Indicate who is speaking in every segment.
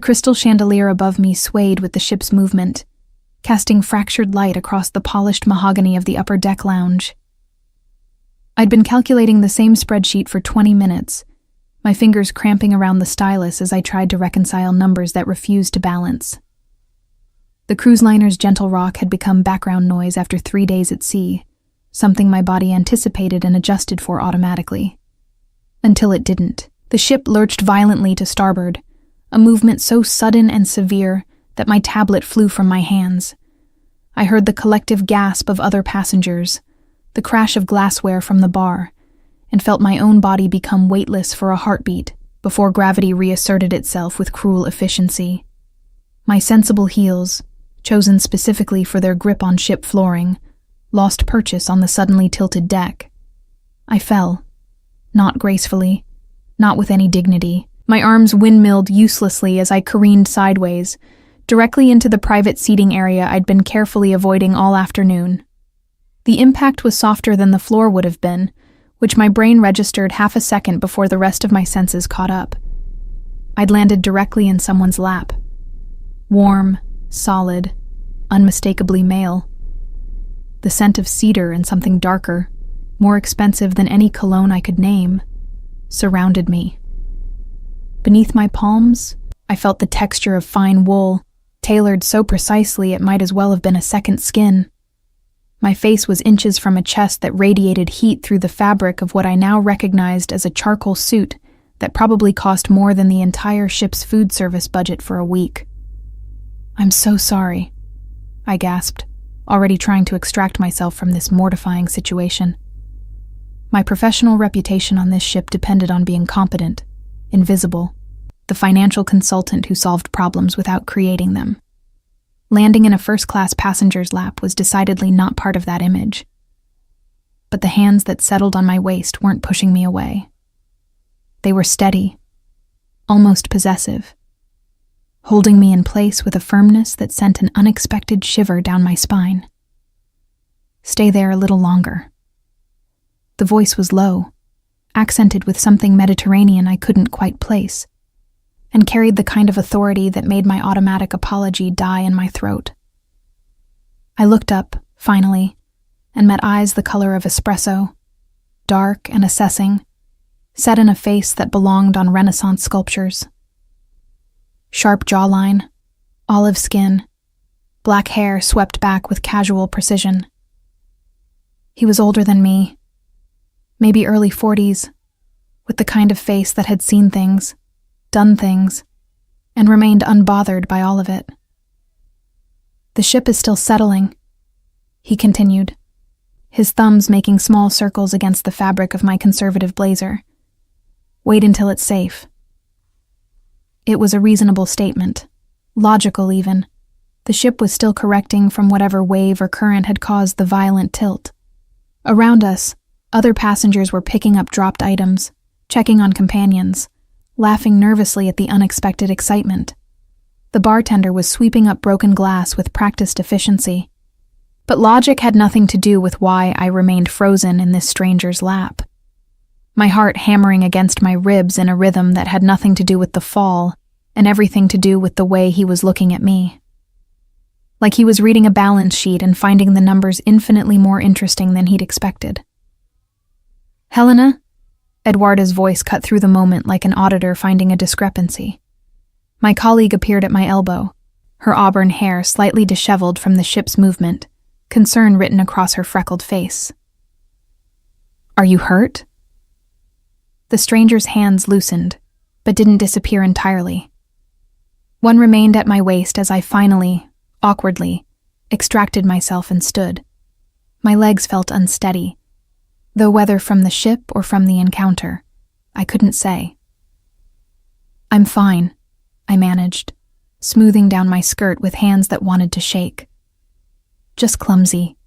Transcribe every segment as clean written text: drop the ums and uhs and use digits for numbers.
Speaker 1: crystal chandelier above me swayed with the ship's movement, casting fractured light across the polished mahogany of the upper deck lounge. I'd been calculating the same spreadsheet for 20 minutes, my fingers cramping around the stylus as I tried to reconcile numbers that refused to balance. The cruise liner's gentle rock had become background noise after 3 days at sea, something my body anticipated and adjusted for automatically. Until it didn't. The ship lurched violently to starboard, a movement so sudden and severe that my tablet flew from my hands. I heard the collective gasp of other passengers, the crash of glassware from the bar, and felt my own body become weightless for a heartbeat before gravity reasserted itself with cruel efficiency. My sensible heels, chosen specifically for their grip on ship flooring, lost purchase on the suddenly tilted deck. I fell, not gracefully, not with any dignity. My arms windmilled uselessly as I careened sideways, directly into the private seating area I'd been carefully avoiding all afternoon. The impact was softer than the floor would have been, which my brain registered half a second before the rest of my senses caught up. I'd landed directly in someone's lap. Warm, solid, unmistakably male. The scent of cedar and something darker, more expensive than any cologne I could name, surrounded me. Beneath my palms, I felt the texture of fine wool, tailored so precisely it might as well have been a second skin. My face was inches from a chest that radiated heat through the fabric of what I now recognized as a charcoal suit that probably cost more than the entire ship's food service budget for a week. "I'm so sorry," I gasped, already trying to extract myself from this mortifying situation. My professional reputation on this ship depended on being competent, invisible, the financial consultant who solved problems without creating them. Landing in a first-class passenger's lap was decidedly not part of that image. But the hands that settled on my waist weren't pushing me away. They were steady, almost possessive, holding me in place with a firmness that sent an unexpected shiver down my spine. "Stay there a little longer." The voice was low, accented with something Mediterranean I couldn't quite place, and carried the kind of authority that made my automatic apology die in my throat. I looked up, finally, and met eyes the color of espresso, dark and assessing, set in a face that belonged on Renaissance sculptures. Sharp jawline, olive skin, black hair swept back with casual precision. He was older than me, maybe early 40s, with the kind of face that had seen things, done things, and remained unbothered by all of it. "The ship is still settling," he continued, his thumbs making small circles against the fabric of my conservative blazer. "Wait until it's safe." It was a reasonable statement, logical even. The ship was still correcting from whatever wave or current had caused the violent tilt. Around us, other passengers were picking up dropped items, checking on companions, laughing nervously at the unexpected excitement. The bartender was sweeping up broken glass with practiced efficiency. But logic had nothing to do with why I remained frozen in this stranger's lap. My heart hammering against my ribs in a rhythm that had nothing to do with the fall and everything to do with the way he was looking at me. Like he was reading a balance sheet and finding the numbers infinitely more interesting than he'd expected. "Helena?" Eduarda's voice cut through the moment like an auditor finding a discrepancy. My colleague appeared at my elbow, her auburn hair slightly disheveled from the ship's movement, concern written across her freckled face. "Are you hurt?" The stranger's hands loosened, but didn't disappear entirely. One remained at my waist as I finally, awkwardly, extracted myself and stood. My legs felt unsteady, though whether from the ship or from the encounter, I couldn't say. "I'm fine," I managed, smoothing down my skirt with hands that wanted to shake. "Just clumsy.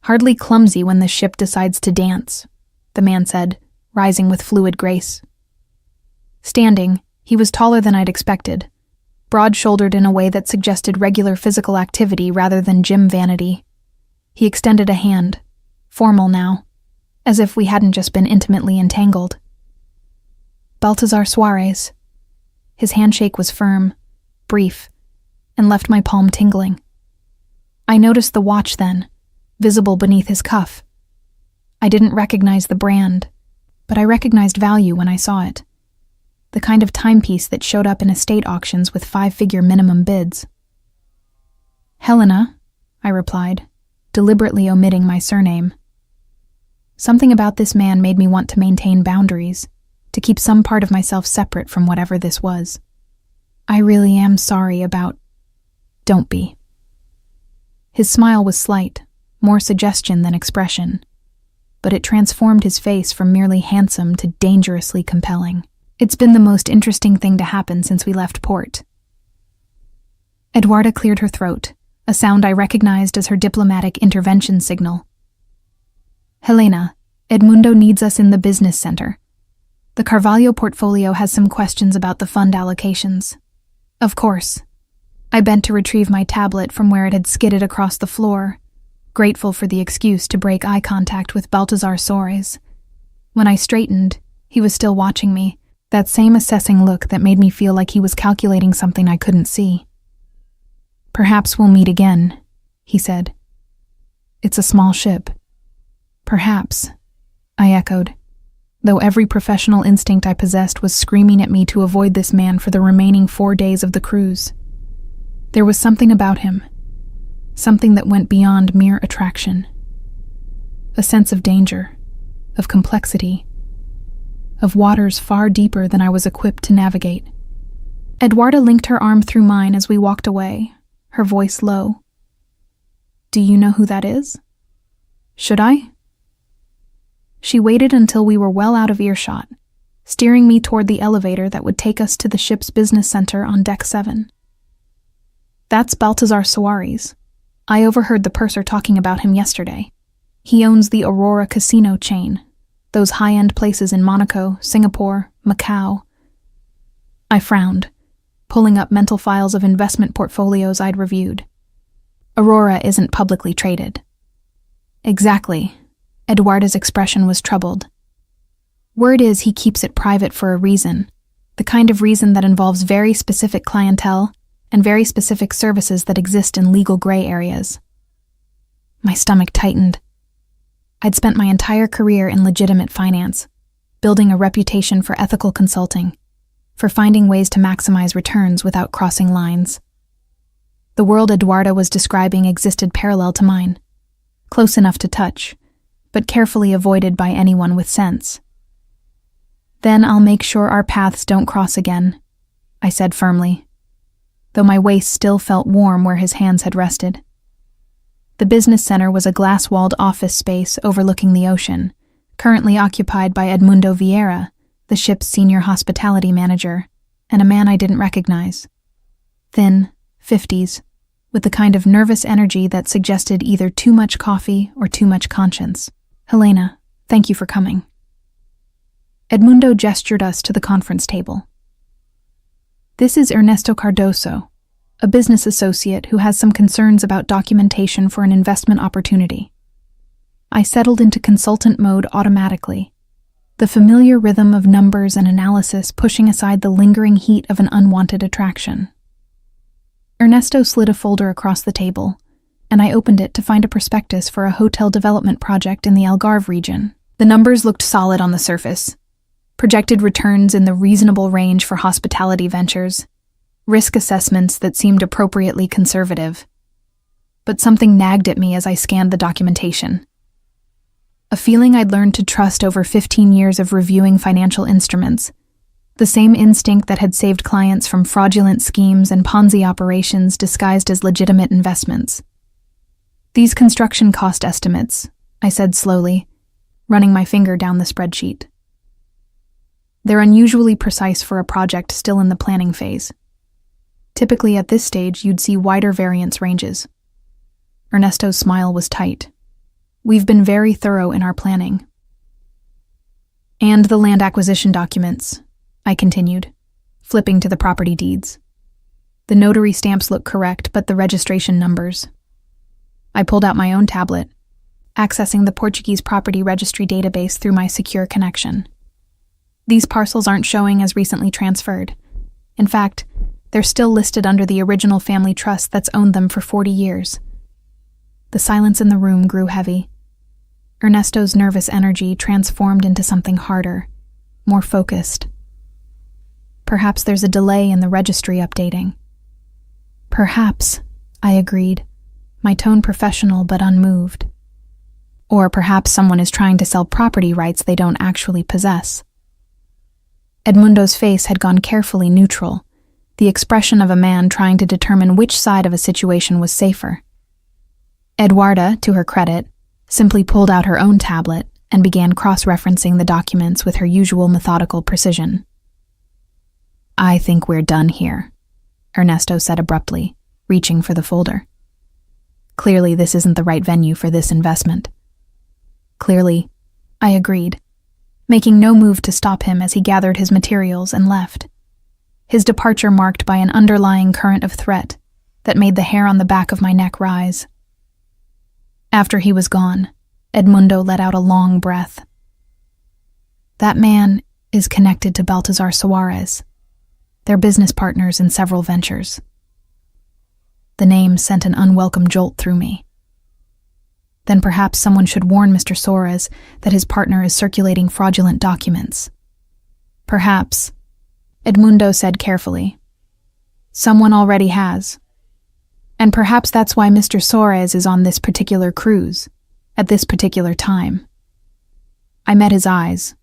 Speaker 1: Hardly clumsy when the ship decides to dance," the man said, rising with fluid grace. Standing, he was taller than I'd expected, broad-shouldered in a way that suggested regular physical activity rather than gym vanity. He extended a hand, formal now, as if we hadn't just been intimately entangled. "Balthazar Suarez." His handshake was firm, brief, and left my palm tingling. I noticed the watch then, visible beneath his cuff. I didn't recognize the brand, but I recognized value when I saw it. The kind of timepiece that showed up in estate auctions with 5-figure minimum bids. Helena, I replied, deliberately omitting my surname. Something about this man made me want to maintain boundaries, to keep some part of myself separate from whatever this was. I really am sorry about... Don't be. His smile was slight, more suggestion than expression, but it transformed his face from merely handsome to dangerously compelling. It's been the most interesting thing to happen since we left port. Eduarda cleared her throat, a sound I recognized as her diplomatic intervention signal. Helena, Edmundo needs us in the business center. The Carvalho portfolio has some questions about the fund allocations. Of course. I bent to retrieve my tablet from where it had skidded across the floor, grateful for the excuse to break eye contact with Baltazar Soares. When I straightened, he was still watching me, that same assessing look that made me feel like he was calculating something I couldn't see. Perhaps we'll meet again, he said. It's a small ship. Perhaps, I echoed, though every professional instinct I possessed was screaming at me to avoid this man for the remaining 4 days of the cruise. There was something about him, something that went beyond mere attraction. A sense of danger, of complexity, of waters far deeper than I was equipped to navigate. Eduarda linked her arm through mine as we walked away, her voice low. Do you know who that is? Should I? She waited until we were well out of earshot, steering me toward the elevator that would take us to the ship's business center on Deck 7. That's Baltazar Soares. I overheard the purser talking about him yesterday. He owns the Aurora casino chain, those high-end places in Monaco, Singapore, Macau. I frowned, pulling up mental files of investment portfolios I'd reviewed. Aurora isn't publicly traded. Exactly. Eduarda's expression was troubled. Word is he keeps it private for a reason, the kind of reason that involves very specific clientele and very specific services that exist in legal gray areas. My stomach tightened. I'd spent my entire career in legitimate finance, building a reputation for ethical consulting, for finding ways to maximize returns without crossing lines. The world Eduarda was describing existed parallel to mine, close enough to touch, but carefully avoided by anyone with sense. Then I'll make sure our paths don't cross again, I said firmly, though my waist still felt warm where his hands had rested. The business center was a glass-walled office space overlooking the ocean, currently occupied by Edmundo Vieira, the ship's senior hospitality manager, and a man I didn't recognize. Thin, 50s, with the kind of nervous energy that suggested either too much coffee or too much conscience. Helena, thank you for coming. Edmundo gestured us to the conference table. This is Ernesto Cardoso, a business associate who has some concerns about documentation for an investment opportunity. I settled into consultant mode automatically, the familiar rhythm of numbers and analysis pushing aside the lingering heat of an unwanted attraction. Ernesto slid a folder across the table, and I opened it to find a prospectus for a hotel development project in the Algarve region. The numbers looked solid on the surface. Projected returns in the reasonable range for hospitality ventures, risk assessments that seemed appropriately conservative. But something nagged at me as I scanned the documentation. A feeling I'd learned to trust over 15 years of reviewing financial instruments, the same instinct that had saved clients from fraudulent schemes and Ponzi operations disguised as legitimate investments. These construction cost estimates, I said slowly, running my finger down the spreadsheet. They're unusually precise for a project still in the planning phase. Typically at this stage, you'd see wider variance ranges. Ernesto's smile was tight. We've been very thorough in our planning. And the land acquisition documents, I continued, flipping to the property deeds. The notary stamps look correct, but the registration numbers. I pulled out my own tablet, accessing the Portuguese property registry database through my secure connection. These parcels aren't showing as recently transferred. In fact, They're still listed under the original family trust that's owned them for 40 years. The silence in the room grew heavy. Ernesto's nervous energy transformed into something harder, more focused. Perhaps there's a delay in the registry updating. Perhaps, I agreed, my tone professional but unmoved. Or perhaps someone is trying to sell property rights they don't actually possess. Edmundo's face had gone carefully neutral, the expression of a man trying to determine which side of a situation was safer. Eduarda, to her credit, simply pulled out her own tablet and began cross-referencing the documents with her usual methodical precision. "I think we're done here," Ernesto said abruptly, reaching for the folder. "Clearly, this isn't the right venue for this investment." "Clearly," I agreed, making no move to stop him as he gathered his materials and left, his departure marked by an underlying current of threat that made the hair on the back of my neck rise. After he was gone, Edmundo let out a long breath. "That man is connected to Baltazar Suarez. They're business partners in several ventures." The name sent an unwelcome jolt through me. Then perhaps someone should warn Mr. Suarez that his partner is circulating fraudulent documents. "Perhaps," Edmundo said carefully. "Someone already has. And perhaps that's why Mr. Suarez is on this particular cruise, at this particular time." I met his eyes,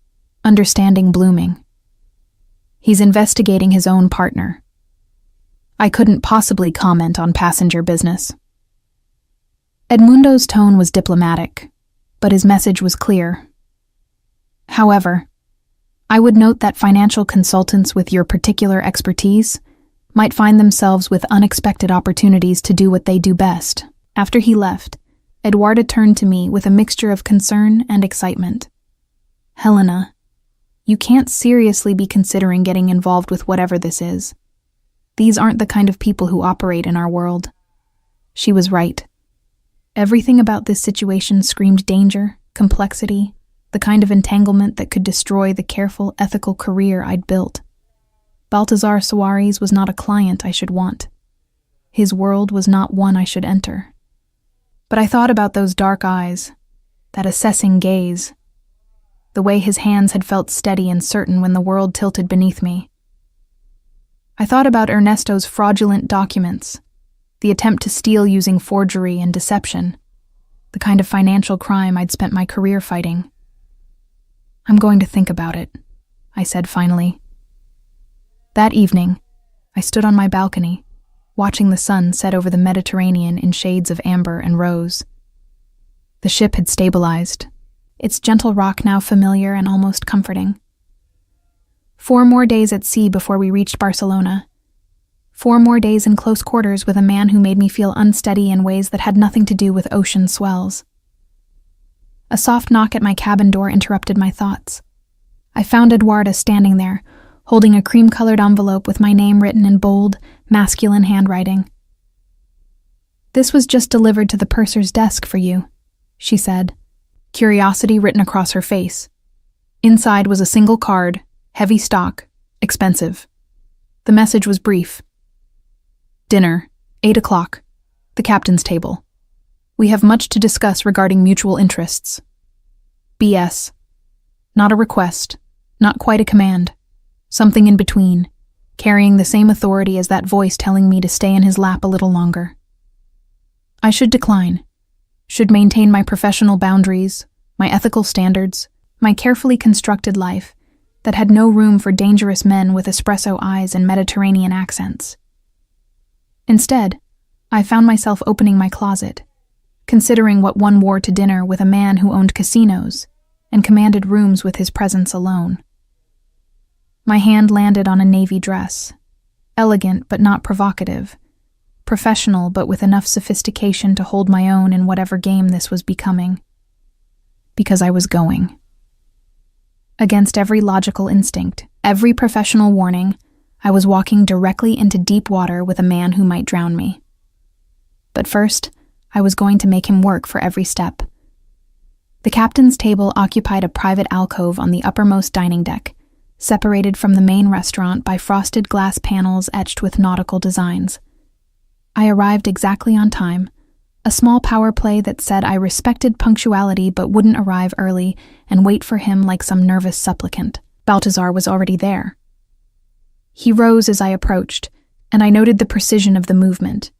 Speaker 1: understanding blooming. He's investigating his own partner. I couldn't possibly comment on passenger business. Edmundo's tone was diplomatic, but his message was clear. "However, I would note that financial consultants with your particular expertise might find themselves with unexpected opportunities to do what they do best." After he left, Eduarda turned to me with a mixture of concern and excitement. "Helena, you can't seriously be considering getting involved with whatever this is. These aren't the kind of people who operate in our world." She was right. Everything about this situation screamed danger, complexity, the kind of entanglement that could destroy the careful, ethical career I'd built. Baltazar Suarez was not a client I should want. His world was not one I should enter. But I thought about those dark eyes, that assessing gaze, the way his hands had felt steady and certain when the world tilted beneath me. I thought about Ernesto's fraudulent documents, the attempt to steal using forgery and deception, the kind of financial crime I'd spent my career fighting. "I'm going to think about it," I said finally. That evening, I stood on my balcony, watching the sun set over the Mediterranean in shades of amber and rose. The ship had stabilized, its gentle rock now familiar and almost comforting. 4 more days at sea before we reached Barcelona. 4 more days in close quarters with a man who made me feel unsteady in ways that had nothing to do with ocean swells. A soft knock at my cabin door interrupted my thoughts. I found Eduarda standing there, holding a cream-colored envelope with my name written in bold, masculine handwriting. "This was just delivered to the purser's desk for you," she said, curiosity written across her face. Inside was a single card, heavy stock, expensive. The message was brief. "Dinner, 8 o'clock, the captain's table. We have much to discuss regarding mutual interests. B.S. Not a request, not quite a command. Something in between, carrying the same authority as that voice telling me to stay in his lap a little longer. I should decline, should maintain my professional boundaries, my ethical standards, my carefully constructed life that had no room for dangerous men with espresso eyes and Mediterranean accents. Instead, I found myself opening my closet, considering what one wore to dinner with a man who owned casinos and commanded rooms with his presence alone. My hand landed on a navy dress, elegant but not provocative, professional but with enough sophistication to hold my own in whatever game this was becoming. Because I was going. Against every logical instinct, every professional warning, I was walking directly into deep water with a man who might drown me. But first, I was going to make him work for every step. The captain's table occupied a private alcove on the uppermost dining deck, separated from the main restaurant by frosted glass panels etched with nautical designs. I arrived exactly on time, a small power play that said I respected punctuality but wouldn't arrive early and wait for him like some nervous supplicant. Balthazar was already there. He rose as I approached, and I noted the precision of the movement,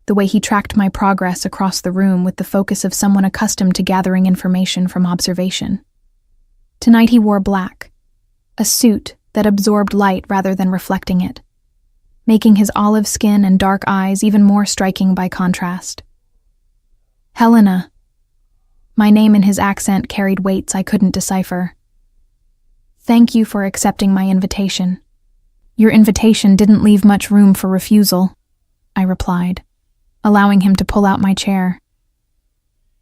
Speaker 1: the way he tracked my progress across the room with the focus of someone accustomed to gathering information from observation. Tonight he wore black, a suit that absorbed light rather than reflecting it, making his olive skin and dark eyes even more striking by contrast. Helena. My name and his accent carried weights I couldn't decipher. Thank you for accepting my invitation. Your invitation didn't leave much room for refusal, I replied, allowing him to pull out my chair.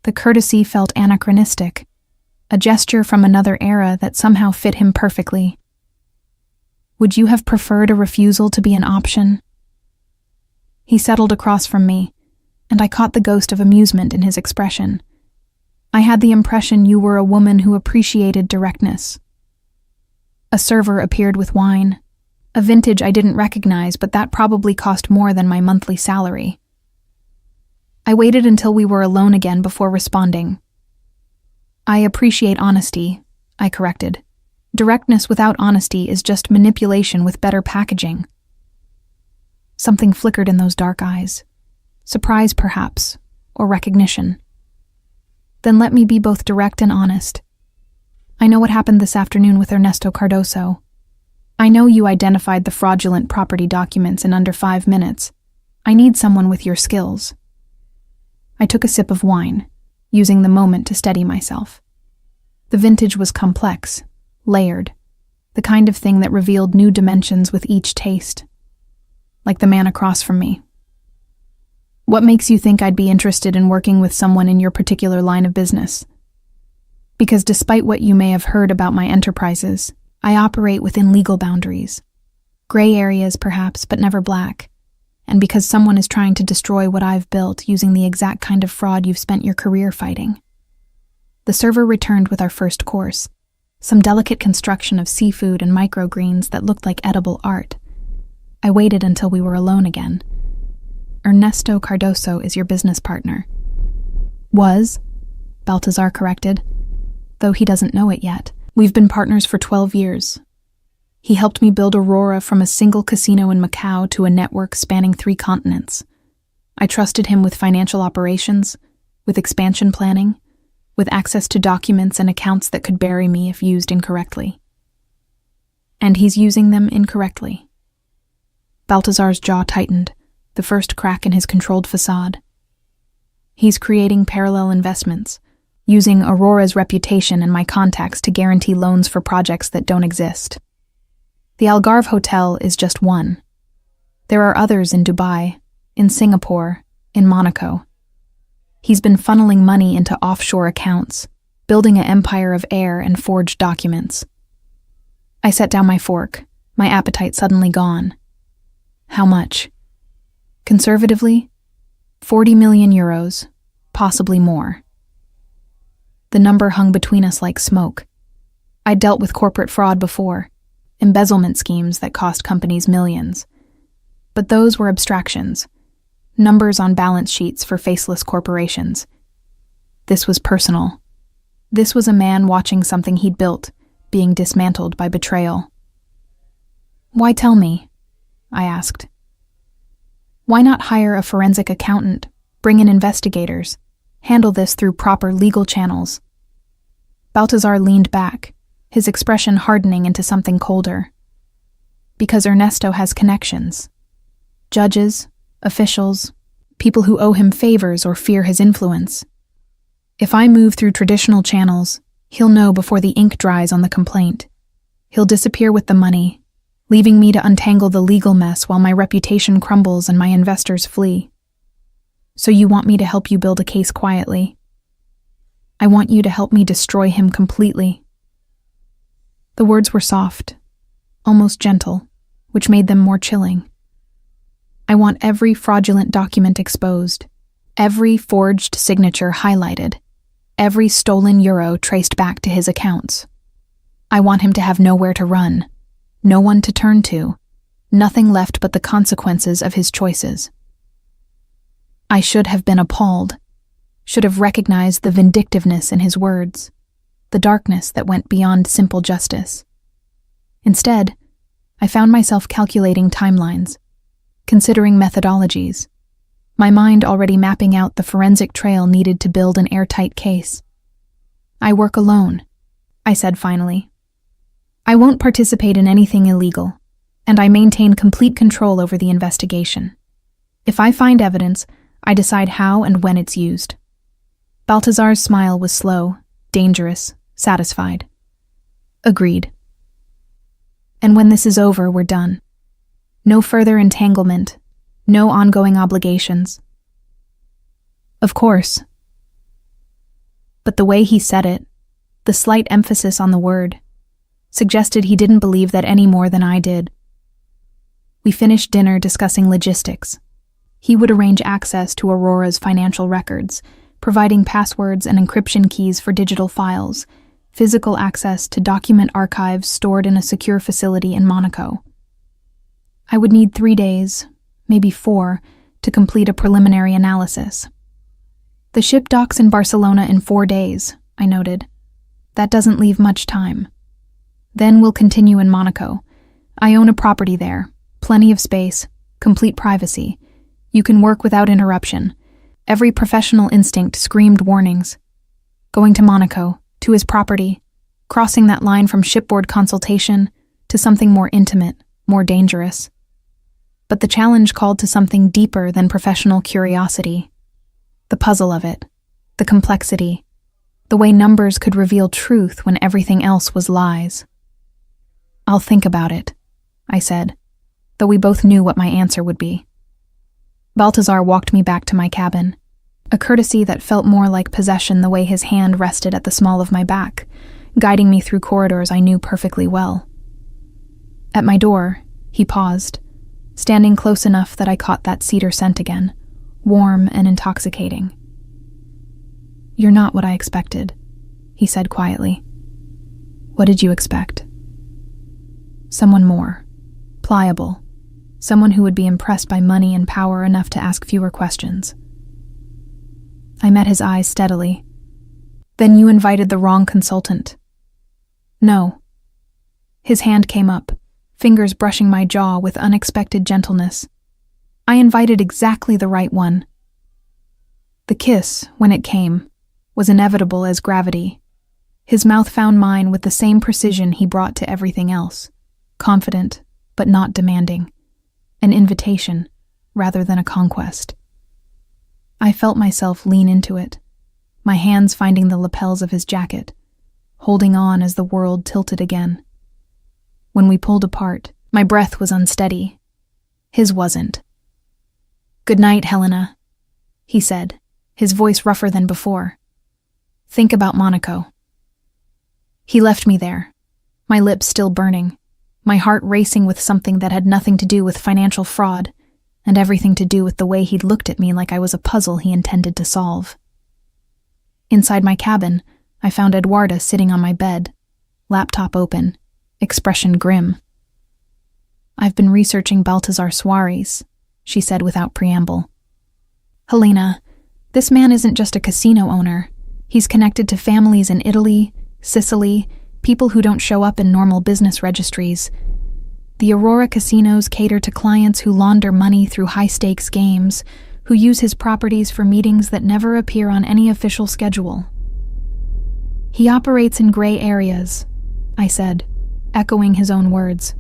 Speaker 1: The courtesy felt anachronistic, a gesture from another era that somehow fit him perfectly. Would you have preferred a refusal to be an option? He settled across from me, and I caught the ghost of amusement in his expression. I had the impression you were a woman who appreciated directness. A server appeared with wine, a vintage I didn't recognize, but that probably cost more than my monthly salary. I waited until we were alone again before responding. I appreciate honesty, I corrected. Directness without honesty is just manipulation with better packaging. Something flickered in those dark eyes. Surprise, perhaps, or recognition. Then let me be both direct and honest. I know what happened this afternoon with Ernesto Cardoso. I know you identified the fraudulent property documents in under 5 minutes. I need someone with your skills. I took a sip of wine, using the moment to steady myself. The vintage was complex, layered, the kind of thing that revealed new dimensions with each taste. Like the man across from me. What makes you think I'd be interested in working with someone in your particular line of business? Because despite what you may have heard about my enterprises, I operate within legal boundaries. Gray areas, perhaps, but never black. And because someone is trying to destroy what I've built using the exact kind of fraud you've spent your career fighting. The server returned with our first course, some delicate construction of seafood and microgreens that looked like edible art. I waited until we were alone again. Ernesto Cardoso is your business partner. Was, Balthazar corrected, though he doesn't know it yet. We've been partners for 12 years. He helped me build Aurora from a single casino in Macau to a network spanning 3 continents. I trusted him with financial operations, with expansion planning, with access to documents and accounts that could bury me if used incorrectly. And he's using them incorrectly. Balthazar's jaw tightened, the first crack in his controlled facade. He's creating parallel investments, using Aurora's reputation and my contacts to guarantee loans for projects that don't exist. The Algarve Hotel is just one. There are others in Dubai, in Singapore, in Monaco. He's been funneling money into offshore accounts, building an empire of air and forged documents. I set down my fork, my appetite suddenly gone. How much? Conservatively, 40 million euros, possibly more. The number hung between us like smoke. I'd dealt with corporate fraud before, embezzlement schemes that cost companies millions. But those were abstractions, numbers on balance sheets for faceless corporations. This was personal. This was a man watching something he'd built, being dismantled by betrayal. Why tell me? I asked. Why not hire a forensic accountant, bring in investigators, handle this through proper legal channels? Balthazar leaned back, his expression hardening into something colder. Because Ernesto has connections. Judges, officials, people who owe him favors or fear his influence. If I move through traditional channels, he'll know before the ink dries on the complaint. He'll disappear with the money, leaving me to untangle the legal mess while my reputation crumbles and my investors flee. So you want me to help you build a case quietly? I want you to help me destroy him completely. The words were soft, almost gentle, which made them more chilling. I want every fraudulent document exposed, every forged signature highlighted, every stolen euro traced back to his accounts. I want him to have nowhere to run, No one to turn to. Nothing left but the consequences of his choices. I should have been appalled, should have recognized the vindictiveness in his words, the darkness that went beyond simple justice. Instead, I found myself calculating timelines, considering methodologies, my mind already mapping out the forensic trail needed to build an airtight case. "I work alone," I said finally. "I won't participate in anything illegal, and I maintain complete control over the investigation. If I find evidence, I decide how and when it's used." Baltazar's smile was slow, dangerous, satisfied. "Agreed. And when this is over, we're done. No further entanglement, no ongoing obligations." Of course. But the way he said it, the slight emphasis on the word, suggested he didn't believe that any more than I did. We finished dinner discussing logistics. He would arrange access to Aurora's financial records, providing passwords and encryption keys for digital files, physical access to document archives stored in a secure facility in Monaco. I would need 3 days, maybe 4, to complete a preliminary analysis. "The ship docks in Barcelona in 4 days," I noted. "That doesn't leave much time. Then we'll continue in Monaco. I own a property there, plenty of space, complete privacy. You can work without interruption." Every professional instinct screamed warnings. Going to Monaco, to his property, crossing that line from shipboard consultation to something more intimate, more dangerous. But the challenge called to something deeper than professional curiosity. The puzzle of it, the complexity, the way numbers could reveal truth when everything else was lies. "I'll think about it," I said, though we both knew what my answer would be. Baltazar walked me back to my cabin, a courtesy that felt more like possession the way his hand rested at the small of my back, guiding me through corridors I knew perfectly well. At my door, he paused, standing close enough that I caught that cedar scent again, warm and intoxicating. "You're not what I expected," he said quietly. "What did you expect?" "Someone more, pliable, someone who would be impressed by money and power enough to ask fewer questions." I met his eyes steadily. "Then you invited the wrong consultant." "No." His hand came up, fingers brushing my jaw with unexpected gentleness. "I invited exactly the right one." The kiss, when it came, was inevitable as gravity. His mouth found mine with the same precision he brought to everything else, confident, but not demanding. An invitation, rather than a conquest. I felt myself lean into it, my hands finding the lapels of his jacket, holding on as the world tilted again. When we pulled apart, my breath was unsteady. His wasn't. "Good night, Helena," he said, his voice rougher than before. "Think about Monaco." He left me there, my lips still burning, my heart racing with something that had nothing to do with financial fraud, and everything to do with the way he'd looked at me like I was a puzzle he intended to solve. Inside my cabin, I found Eduarda sitting on my bed, laptop open, expression grim. "I've been researching Baltazar Suarez," she said without preamble. "Helena, this man isn't just a casino owner. He's connected to families in Italy, Sicily, people who don't show up in normal business registries. The Aurora casinos cater to clients who launder money through high-stakes games, who use his properties for meetings that never appear on any official schedule. He operates in gray areas," I said, echoing his own words.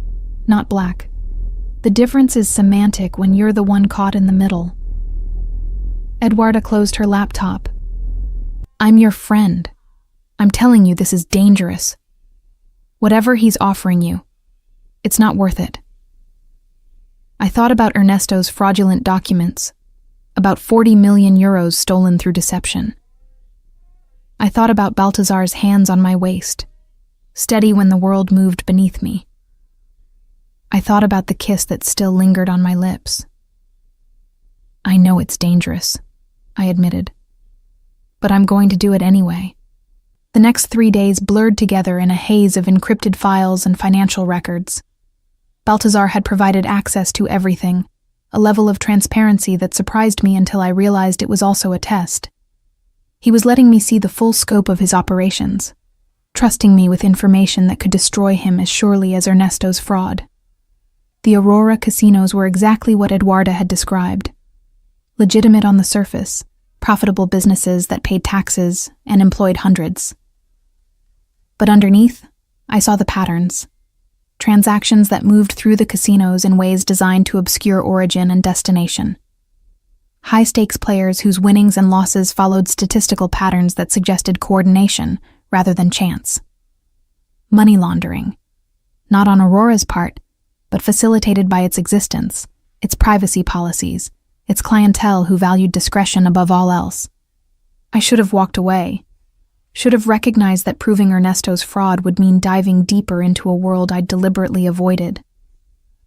Speaker 1: "Not black. The difference is semantic when you're the one caught in the middle." Eduarda closed her laptop. "I'm your friend. I'm telling you this is dangerous. Whatever he's offering you, it's not worth it." I thought about Ernesto's fraudulent documents, about 40 million euros stolen through deception. I thought about Baltazar's hands on my waist, steady when the world moved beneath me. I thought about the kiss that still lingered on my lips. "I know it's dangerous," I admitted, "but I'm going to do it anyway." The next 3 days blurred together in a haze of encrypted files and financial records. Baltazar had provided access to everything, a level of transparency that surprised me until I realized it was also a test. He was letting me see the full scope of his operations, trusting me with information that could destroy him as surely as Ernesto's fraud. The Aurora casinos were exactly what Eduarda had described. Legitimate on the surface, profitable businesses that paid taxes and employed hundreds. But underneath, I saw the patterns. Transactions that moved through the casinos in ways designed to obscure origin and destination. High-stakes players whose winnings and losses followed statistical patterns that suggested coordination rather than chance. Money laundering. Not on Aurora's part, but facilitated by its existence, its privacy policies, its clientele who valued discretion above all else. I should have walked away. Should have recognized that proving Ernesto's fraud would mean diving deeper into a world I'd deliberately avoided.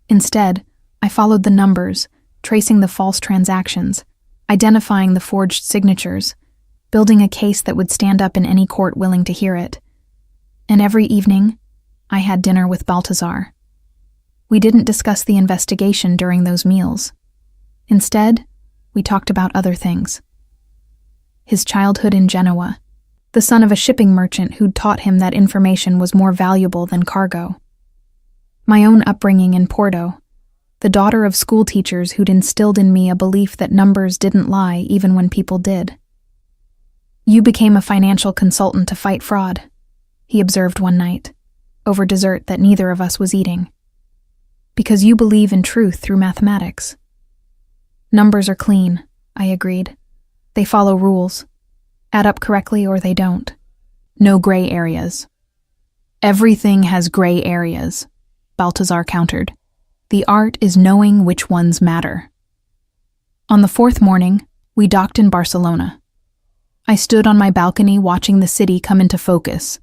Speaker 1: Instead, I followed the numbers, tracing the false transactions, identifying the forged signatures, building a case that would stand up in any court willing to hear it. And every evening, I had dinner with Baltazar. We didn't discuss the investigation during those meals. Instead, we talked about other things. His childhood in Genoa, the son of a shipping merchant who'd taught him that information was more valuable than cargo. My own upbringing in Porto, the daughter of school teachers who'd instilled in me a belief that numbers didn't lie even when people did. "You became a financial consultant to fight fraud," he observed one night, over dessert that neither of us was eating. "Because you believe in truth through mathematics." "Numbers are clean," I agreed. "They follow rules. Add up correctly or they don't. No gray areas." "Everything has gray areas," Baltazar countered. "The art is knowing which ones matter." On the fourth morning, we docked in Barcelona. I stood on my balcony watching the city come into focus,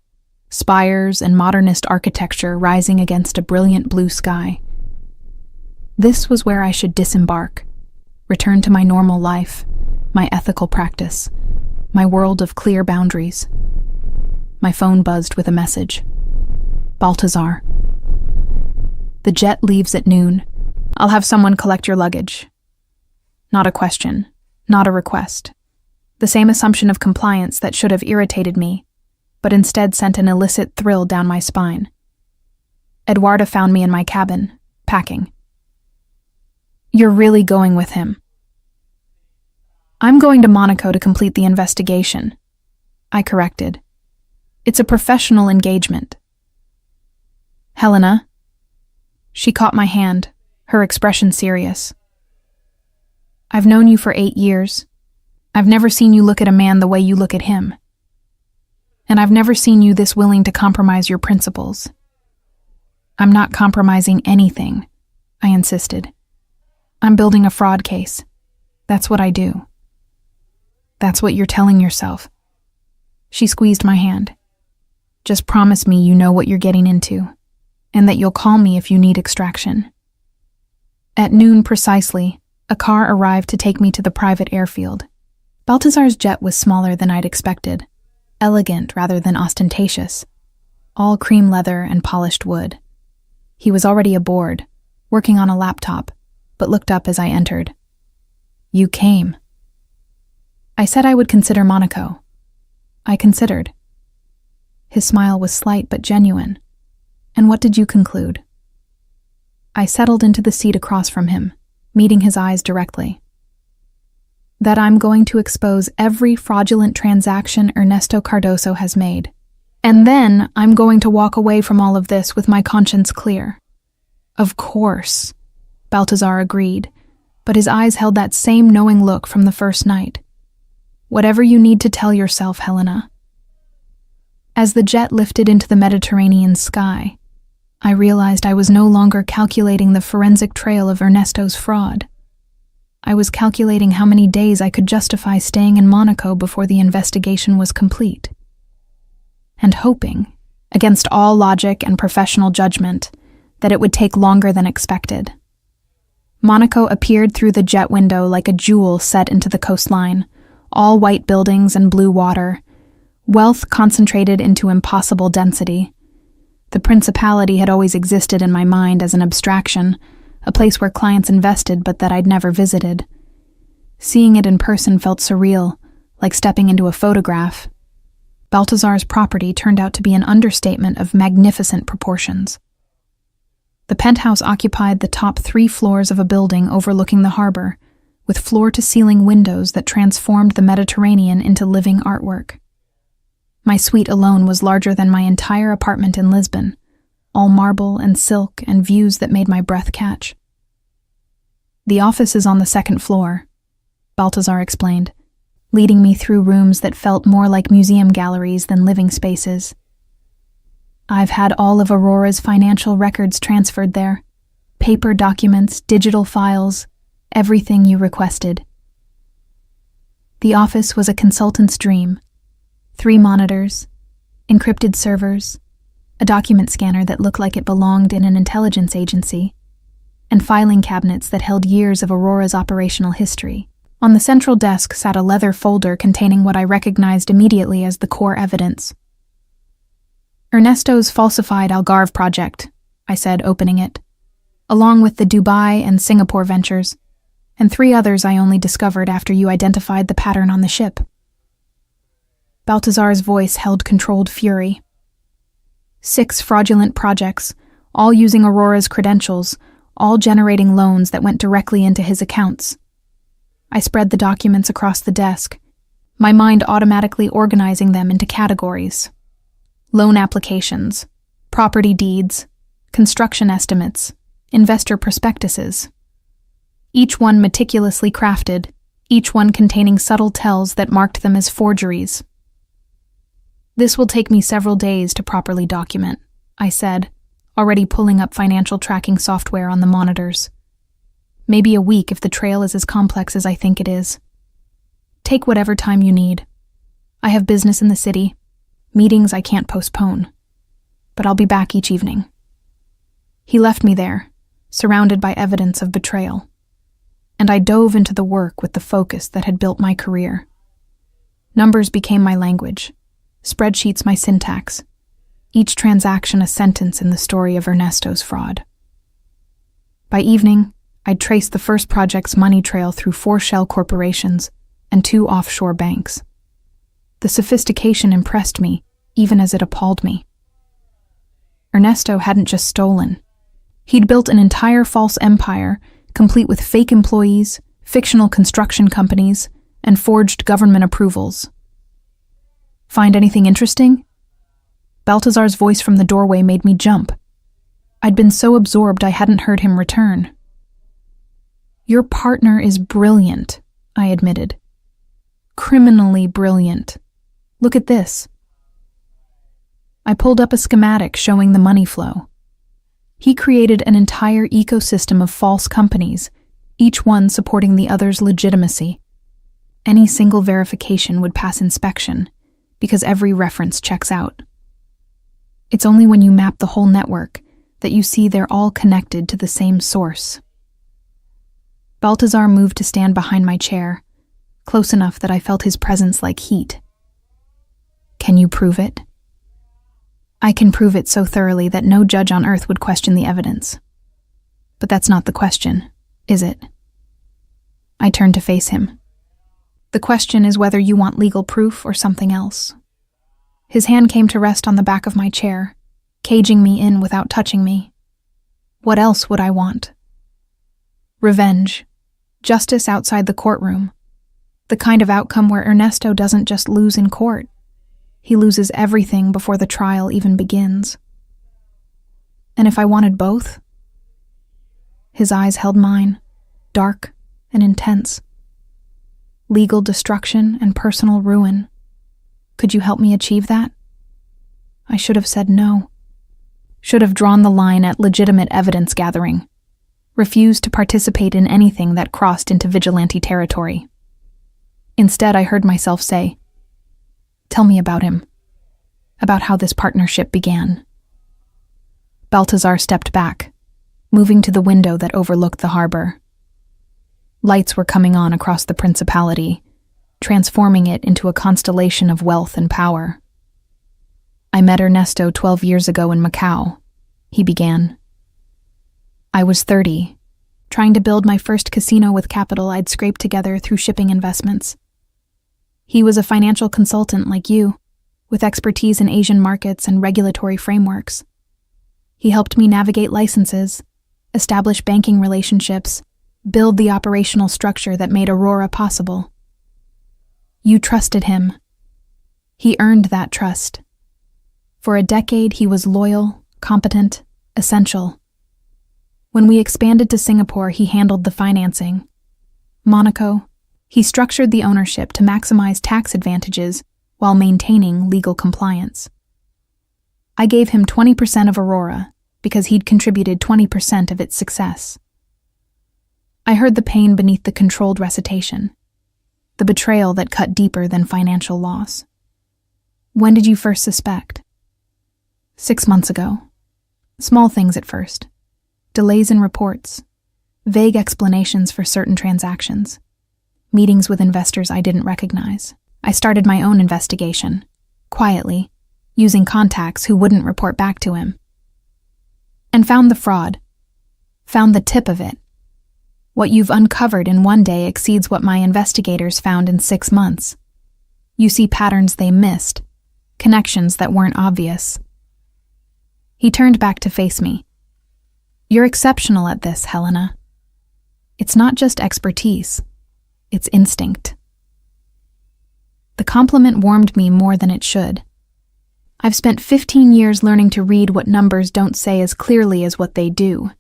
Speaker 1: spires and modernist architecture rising against a brilliant blue sky. This was where I should disembark, return to my normal life, my ethical practice, my world of clear boundaries. My phone buzzed with a message. "Baltazar. The jet leaves at noon. I'll have someone collect your luggage." Not a question, not a request. The same assumption of compliance that should have irritated me, but instead sent an illicit thrill down my spine. Eduarda found me in my cabin, packing. "You're really going with him?" "I'm going to Monaco to complete the investigation," I corrected. "It's a professional engagement." "Helena?" She caught my hand, her expression serious. "I've known you for 8 years. I've never seen you look at a man the way you look at him. And I've never seen you this willing to compromise your principles." "I'm not compromising anything," I insisted. "I'm building a fraud case. That's what I do." "That's what you're telling yourself." She squeezed my hand. "Just promise me you know what you're getting into, and that you'll call me if you need extraction." At noon precisely, a car arrived to take me to the private airfield. Baltazar's jet was smaller than I'd expected, elegant rather than ostentatious, all cream leather and polished wood. He was already aboard, working on a laptop, but looked up as I entered. "You came." I said I would consider Monaco. I considered. His smile was slight but genuine. "And what did you conclude?" I settled into the seat across from him, meeting his eyes directly. "That I'm going to expose every fraudulent transaction Ernesto Cardoso has made. And then I'm going to walk away from all of this with my conscience clear." "Of course," Baltazar agreed, but his eyes held that same knowing look from the first night. "Whatever you need to tell yourself, Helena." As the jet lifted into the Mediterranean sky, I realized I was no longer calculating the forensic trail of Ernesto's fraud. I was calculating how many days I could justify staying in Monaco before the investigation was complete. And hoping, against all logic and professional judgment, that it would take longer than expected. Monaco appeared through the jet window like a jewel set into the coastline, all white buildings and blue water, wealth concentrated into impossible density. The principality had always existed in my mind as an abstraction, a place where clients invested but that I'd never visited. Seeing it in person felt surreal, like stepping into a photograph. Baltazar's property turned out to be an understatement of magnificent proportions. The penthouse occupied the top 3 floors of a building overlooking the harbor, with floor-to-ceiling windows that transformed the Mediterranean into living artwork. My suite alone was larger than my entire apartment in Lisbon, all marble and silk and views that made my breath catch. The office is on the 2nd floor, Baltazar explained, leading me through rooms that felt more like museum galleries than living spaces. I've had all of Aurora's financial records transferred there. Paper documents, digital files, everything you requested. The office was a consultant's dream. 3 monitors, encrypted servers, a document scanner that looked like it belonged in an intelligence agency, and filing cabinets that held years of Aurora's operational history. On the central desk sat a leather folder containing what I recognized immediately as the core evidence. Ernesto's falsified Algarve project, I said, opening it, along with the Dubai and Singapore ventures, and 3 others I only discovered after you identified the pattern on the ship. Baltazar's voice held controlled fury. 6 fraudulent projects, all using Aurora's credentials, all generating loans that went directly into his accounts. I spread the documents across the desk, my mind automatically organizing them into categories. Loan applications, property deeds, construction estimates, investor prospectuses. Each one meticulously crafted, each one containing subtle tells that marked them as forgeries. This will take me several days to properly document, I said, already pulling up financial tracking software on the monitors. Maybe a week if the trail is as complex as I think it is. Take whatever time you need. I have business in the city, meetings I can't postpone, but I'll be back each evening. He left me there, surrounded by evidence of betrayal, and I dove into the work with the focus that had built my career. Numbers became my language, spreadsheets my syntax, each transaction a sentence in the story of Ernesto's fraud. By evening, I'd traced the first project's money trail through 4 shell corporations and 2 offshore banks. The sophistication impressed me, even as it appalled me. Ernesto hadn't just stolen. He'd built an entire false empire, complete with fake employees, fictional construction companies, and forged government approvals. Find anything interesting? Baltazar's voice from the doorway made me jump. I'd been so absorbed I hadn't heard him return. Your partner is brilliant, I admitted. Criminally brilliant. Look at this. I pulled up a schematic showing the money flow. He created an entire ecosystem of false companies, each one supporting the other's legitimacy. Any single verification would pass inspection, because every reference checks out. It's only when you map the whole network that you see they're all connected to the same source. Baltazar moved to stand behind my chair, close enough that I felt his presence like heat. Can you prove it? I can prove it so thoroughly that no judge on earth would question the evidence. But that's not the question, is it? I turned to face him. The question is whether you want legal proof or something else. His hand came to rest on the back of my chair, caging me in without touching me. What else would I want? Revenge. Justice outside the courtroom. The kind of outcome where Ernesto doesn't just lose in court. He loses everything before the trial even begins. And if I wanted both? His eyes held mine, dark and intense. Legal destruction and personal ruin. Could you help me achieve that? I should have said no. Should have drawn the line at legitimate evidence gathering. Refused to participate in anything that crossed into vigilante territory. Instead, I heard myself say, "Tell me about him. About how this partnership began." Baltazar stepped back, moving to the window that overlooked the harbor. Lights were coming on across the principality, transforming it into a constellation of wealth and power. I met Ernesto 12 years ago in Macau, he began. I was 30, trying to build my first casino with capital I'd scraped together through shipping investments. He was a financial consultant like you, with expertise in Asian markets and regulatory frameworks. He helped me navigate licenses, establish banking relationships, build the operational structure that made Aurora possible. You trusted him. He earned that trust. For a decade, he was loyal, competent, essential. When we expanded to Singapore, he handled the financing. Monaco, he structured the ownership to maximize tax advantages while maintaining legal compliance. I gave him 20% of Aurora because he'd contributed 20% of its success. I heard the pain beneath the controlled recitation, the betrayal that cut deeper than financial loss. When did you first suspect? 6 months ago. Small things at first. Delays in reports, vague explanations for certain transactions, meetings with investors I didn't recognize. I started my own investigation, quietly, using contacts who wouldn't report back to him. And found the fraud. Found the tip of it. What you've uncovered in one day exceeds what my investigators found in 6 months. You see patterns they missed, connections that weren't obvious. He turned back to face me. You're exceptional at this, Helena. It's not just expertise, it's instinct. The compliment warmed me more than it should. I've spent 15 years learning to read what numbers don't say as clearly as what they do.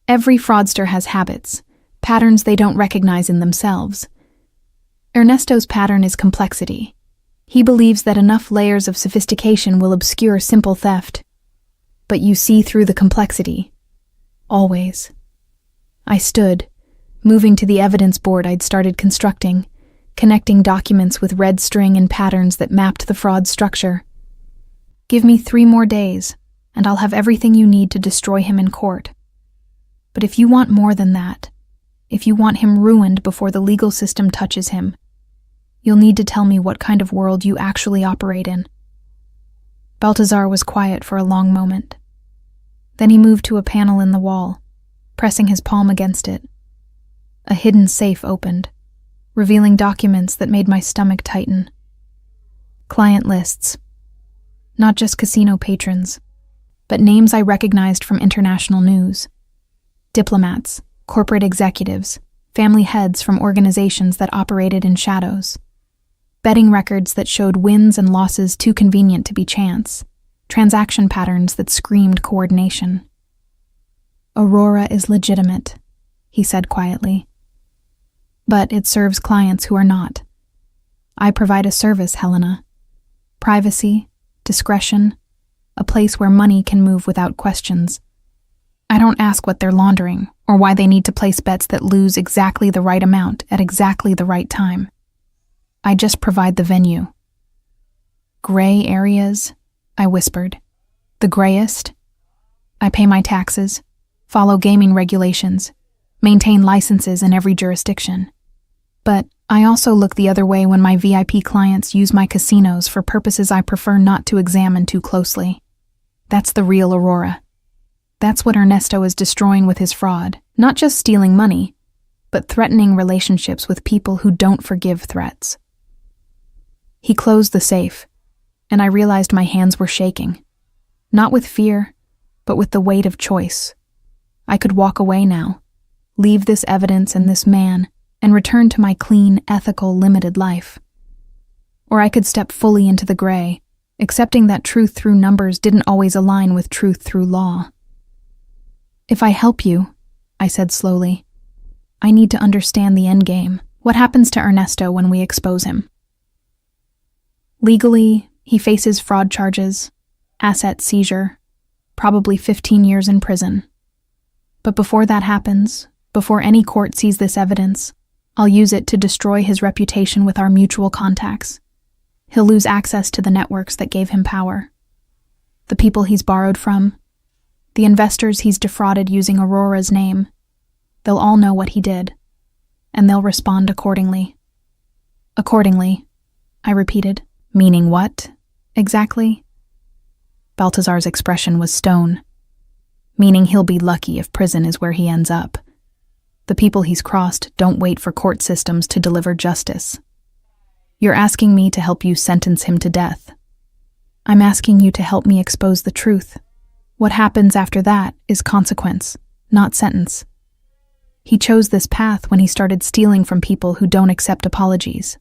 Speaker 1: Every fraudster has habits, patterns they don't recognize in themselves. Ernesto's pattern is complexity. He believes that enough layers of sophistication will obscure simple theft. But you see through the complexity. Always. I stood, moving to the evidence board I'd started constructing, connecting documents with red string and patterns that mapped the fraud structure. Give me 3 more days, and I'll have everything you need to destroy him in court. But if you want more than that, if you want him ruined before the legal system touches him, you'll need to tell me what kind of world you actually operate in. Baltazar was quiet for a long moment. Then he moved to a panel in the wall, pressing his palm against it. A hidden safe opened, revealing documents that made my stomach tighten. Client lists. Not just casino patrons, but names I recognized from international news. Diplomats, corporate executives, family heads from organizations that operated in shadows. Betting records that showed wins and losses too convenient to be chance. Transaction patterns that screamed coordination. Aurora is legitimate, he said quietly. But it serves clients who are not. I provide a service, Helena. Privacy, discretion, a place where money can move without questions. I don't ask what they're laundering or why they need to place bets that lose exactly the right amount at exactly the right time. I just provide the venue. Gray areas, I whispered. The grayest? I pay my taxes, follow gaming regulations, maintain licenses in every jurisdiction. But I also look the other way when my VIP clients use my casinos for purposes I prefer not to examine too closely. That's the real Aurora. That's what Ernesto is destroying with his fraud, not just stealing money, but threatening relationships with people who don't forgive threats. He closed the safe, and I realized my hands were shaking. Not with fear, but with the weight of choice. I could walk away now, leave this evidence and this man, and return to my clean, ethical, limited life. Or I could step fully into the gray, accepting that truth through numbers didn't always align with truth through law. If I help you, I said slowly, I need to understand the endgame. What happens to Ernesto when we expose him? Legally, he faces fraud charges, asset seizure, probably 15 years in prison. But before that happens, before any court sees this evidence, I'll use it to destroy his reputation with our mutual contacts. He'll lose access to the networks that gave him power. The people he's borrowed from, the investors he's defrauded using Aurora's name, they'll all know what he did, and they'll respond accordingly. Accordingly, I repeated. Meaning what, exactly? Baltazar's expression was stone, meaning he'll be lucky if prison is where he ends up. The people he's crossed don't wait for court systems to deliver justice. You're asking me to help you sentence him to death. I'm asking you to help me expose the truth. What happens after that is consequence, not sentence. He chose this path when he started stealing from people who don't accept apologies.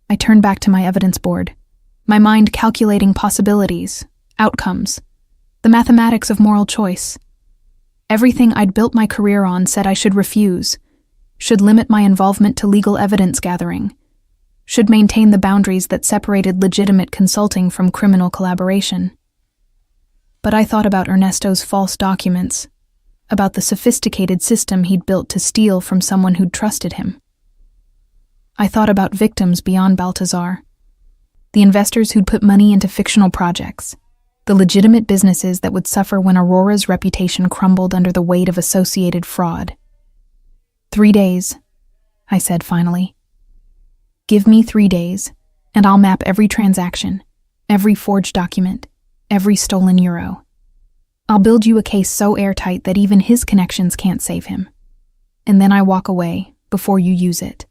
Speaker 1: I turned back to my evidence board, my mind calculating possibilities, outcomes, the mathematics of moral choice. Everything I'd built my career on said I should refuse, should limit my involvement to legal evidence gathering, should maintain the boundaries that separated legitimate consulting from criminal collaboration. But I thought about Ernesto's false documents, about the sophisticated system he'd built to steal from someone who'd trusted him. I thought about victims beyond Baltazar, the investors who'd put money into fictional projects, the legitimate businesses that would suffer when Aurora's reputation crumbled under the weight of associated fraud. 3 days, I said finally. Give me 3 days, and I'll map every transaction, every forged document, every stolen euro. I'll build you a case so airtight that even his connections can't save him. And then I walk away before you use it.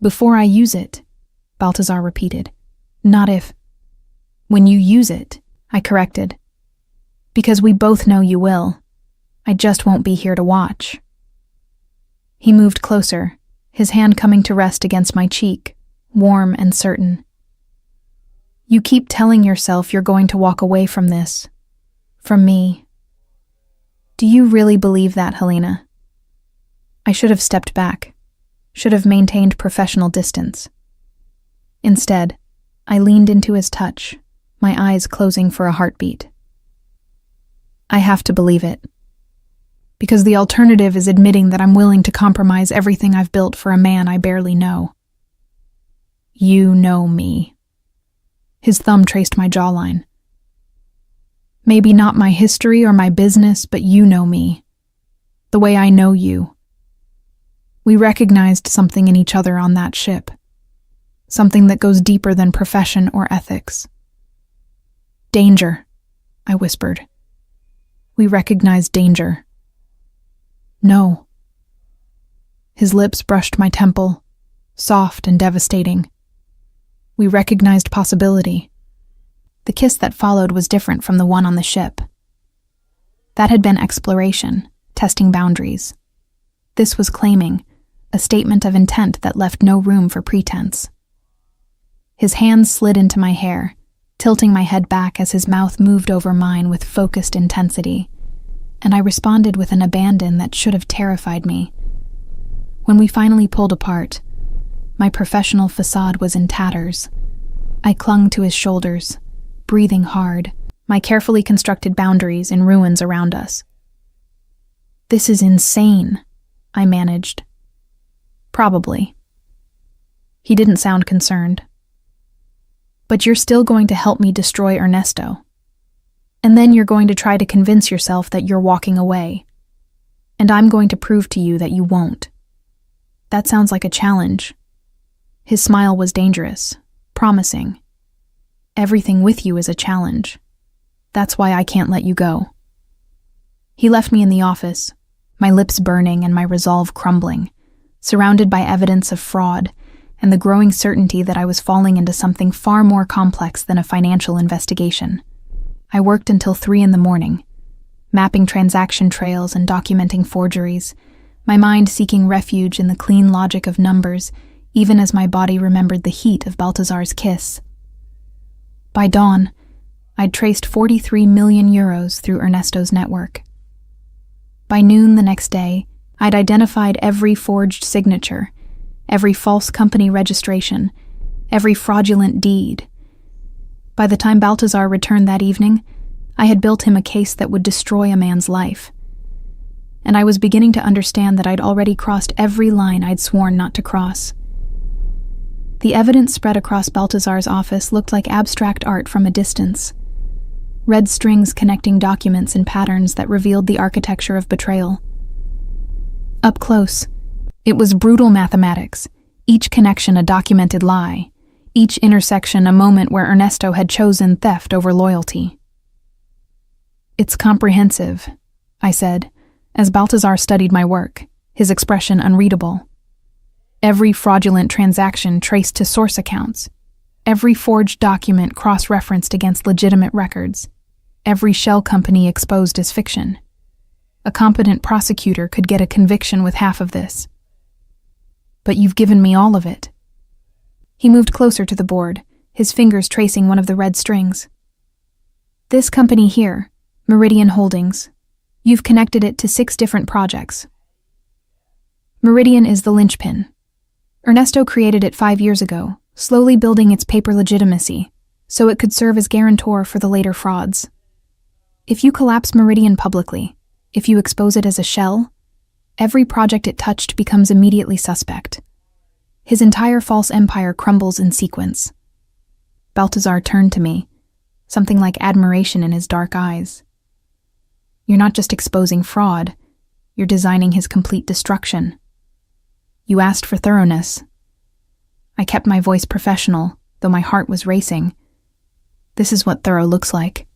Speaker 1: Before I use it, Baltazar repeated. Not if. When you use it, I corrected. Because we both know you will. I just won't be here to watch. He moved closer, his hand coming to rest against my cheek, warm and certain. You keep telling yourself you're going to walk away from this. From me. Do you really believe that, Helena? I should have stepped back, should have maintained professional distance. Instead, I leaned into his touch, my eyes closing for a heartbeat. I have to believe it. Because the alternative is admitting that I'm willing to compromise everything I've built for a man I barely know. You know me. His thumb traced my jawline. Maybe not my history or my business, but you know me. The way I know you. We recognized something in each other on that ship. Something that goes deeper than profession or ethics. Danger, I whispered. We recognized danger. No. His lips brushed my temple, soft and devastating. We recognized possibility. The kiss that followed was different from the one on the ship. That had been exploration, testing boundaries. This was claiming, a statement of intent that left no room for pretense. His hands slid into my hair, tilting my head back as his mouth moved over mine with focused intensity, and I responded with an abandon that should have terrified me. When we finally pulled apart, my professional facade was in tatters. I clung to his shoulders, breathing hard, my carefully constructed boundaries in ruins around us. This is insane, I managed. Probably. He didn't sound concerned. But you're still going to help me destroy Ernesto. And then you're going to try to convince yourself that you're walking away. And I'm going to prove to you that you won't. That sounds like a challenge. His smile was dangerous, promising. Everything with you is a challenge. That's why I can't let you go. He left me in the office, my lips burning and my resolve crumbling, surrounded by evidence of fraud and the growing certainty that I was falling into something far more complex than a financial investigation. I worked until 3 a.m, mapping transaction trails and documenting forgeries, my mind seeking refuge in the clean logic of numbers, even as my body remembered the heat of Baltazar's kiss. By dawn, I'd traced 43 million euros through Ernesto's network. By noon the next day, I'd identified every forged signature, every false company registration, every fraudulent deed. By the time Baltazar returned that evening, I had built him a case that would destroy a man's life. And I was beginning to understand that I'd already crossed every line I'd sworn not to cross. The evidence spread across Baltazar's office looked like abstract art from a distance. Red strings connecting documents in patterns that revealed the architecture of betrayal. Up close, it was brutal mathematics, each connection a documented lie, each intersection a moment where Ernesto had chosen theft over loyalty. "It's comprehensive," I said, as Baltazar studied my work, his expression unreadable. "Every fraudulent transaction traced to source accounts, every forged document cross-referenced against legitimate records, every shell company exposed as fiction. A competent prosecutor could get a conviction with half of this. But you've given me all of it." He moved closer to the board, his fingers tracing one of the red strings. "This company here, Meridian Holdings, you've connected it to 6 different projects. Meridian is the linchpin. Ernesto created it 5 years ago, slowly building its paper legitimacy, so it could serve as guarantor for the later frauds. If you collapse Meridian publicly, if you expose it as a shell, every project it touched becomes immediately suspect. His entire false empire crumbles in sequence." Baltazar turned to me, something like admiration in his dark eyes. "You're not just exposing fraud, you're designing his complete destruction. You asked for thoroughness." I kept my voice professional, though my heart was racing. "This is what thorough looks like."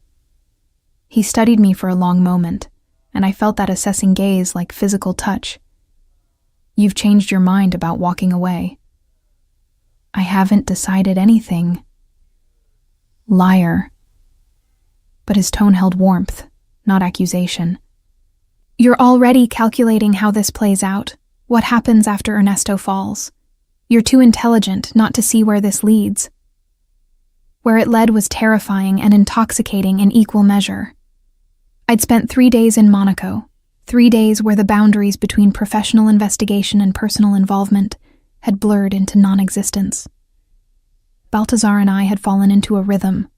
Speaker 1: He studied me for a long moment, and I felt that assessing gaze like physical touch. "You've changed your mind about walking away." "I haven't decided anything." "Liar." But his tone held warmth, not accusation. "You're already calculating how this plays out, what happens after Ernesto falls. You're too intelligent not to see where this leads." Where it led was terrifying and intoxicating in equal measure. I'd spent 3 days in Monaco, 3 days where the boundaries between professional investigation and personal involvement had blurred into non-existence. Baltazar and I had fallen into a rhythm,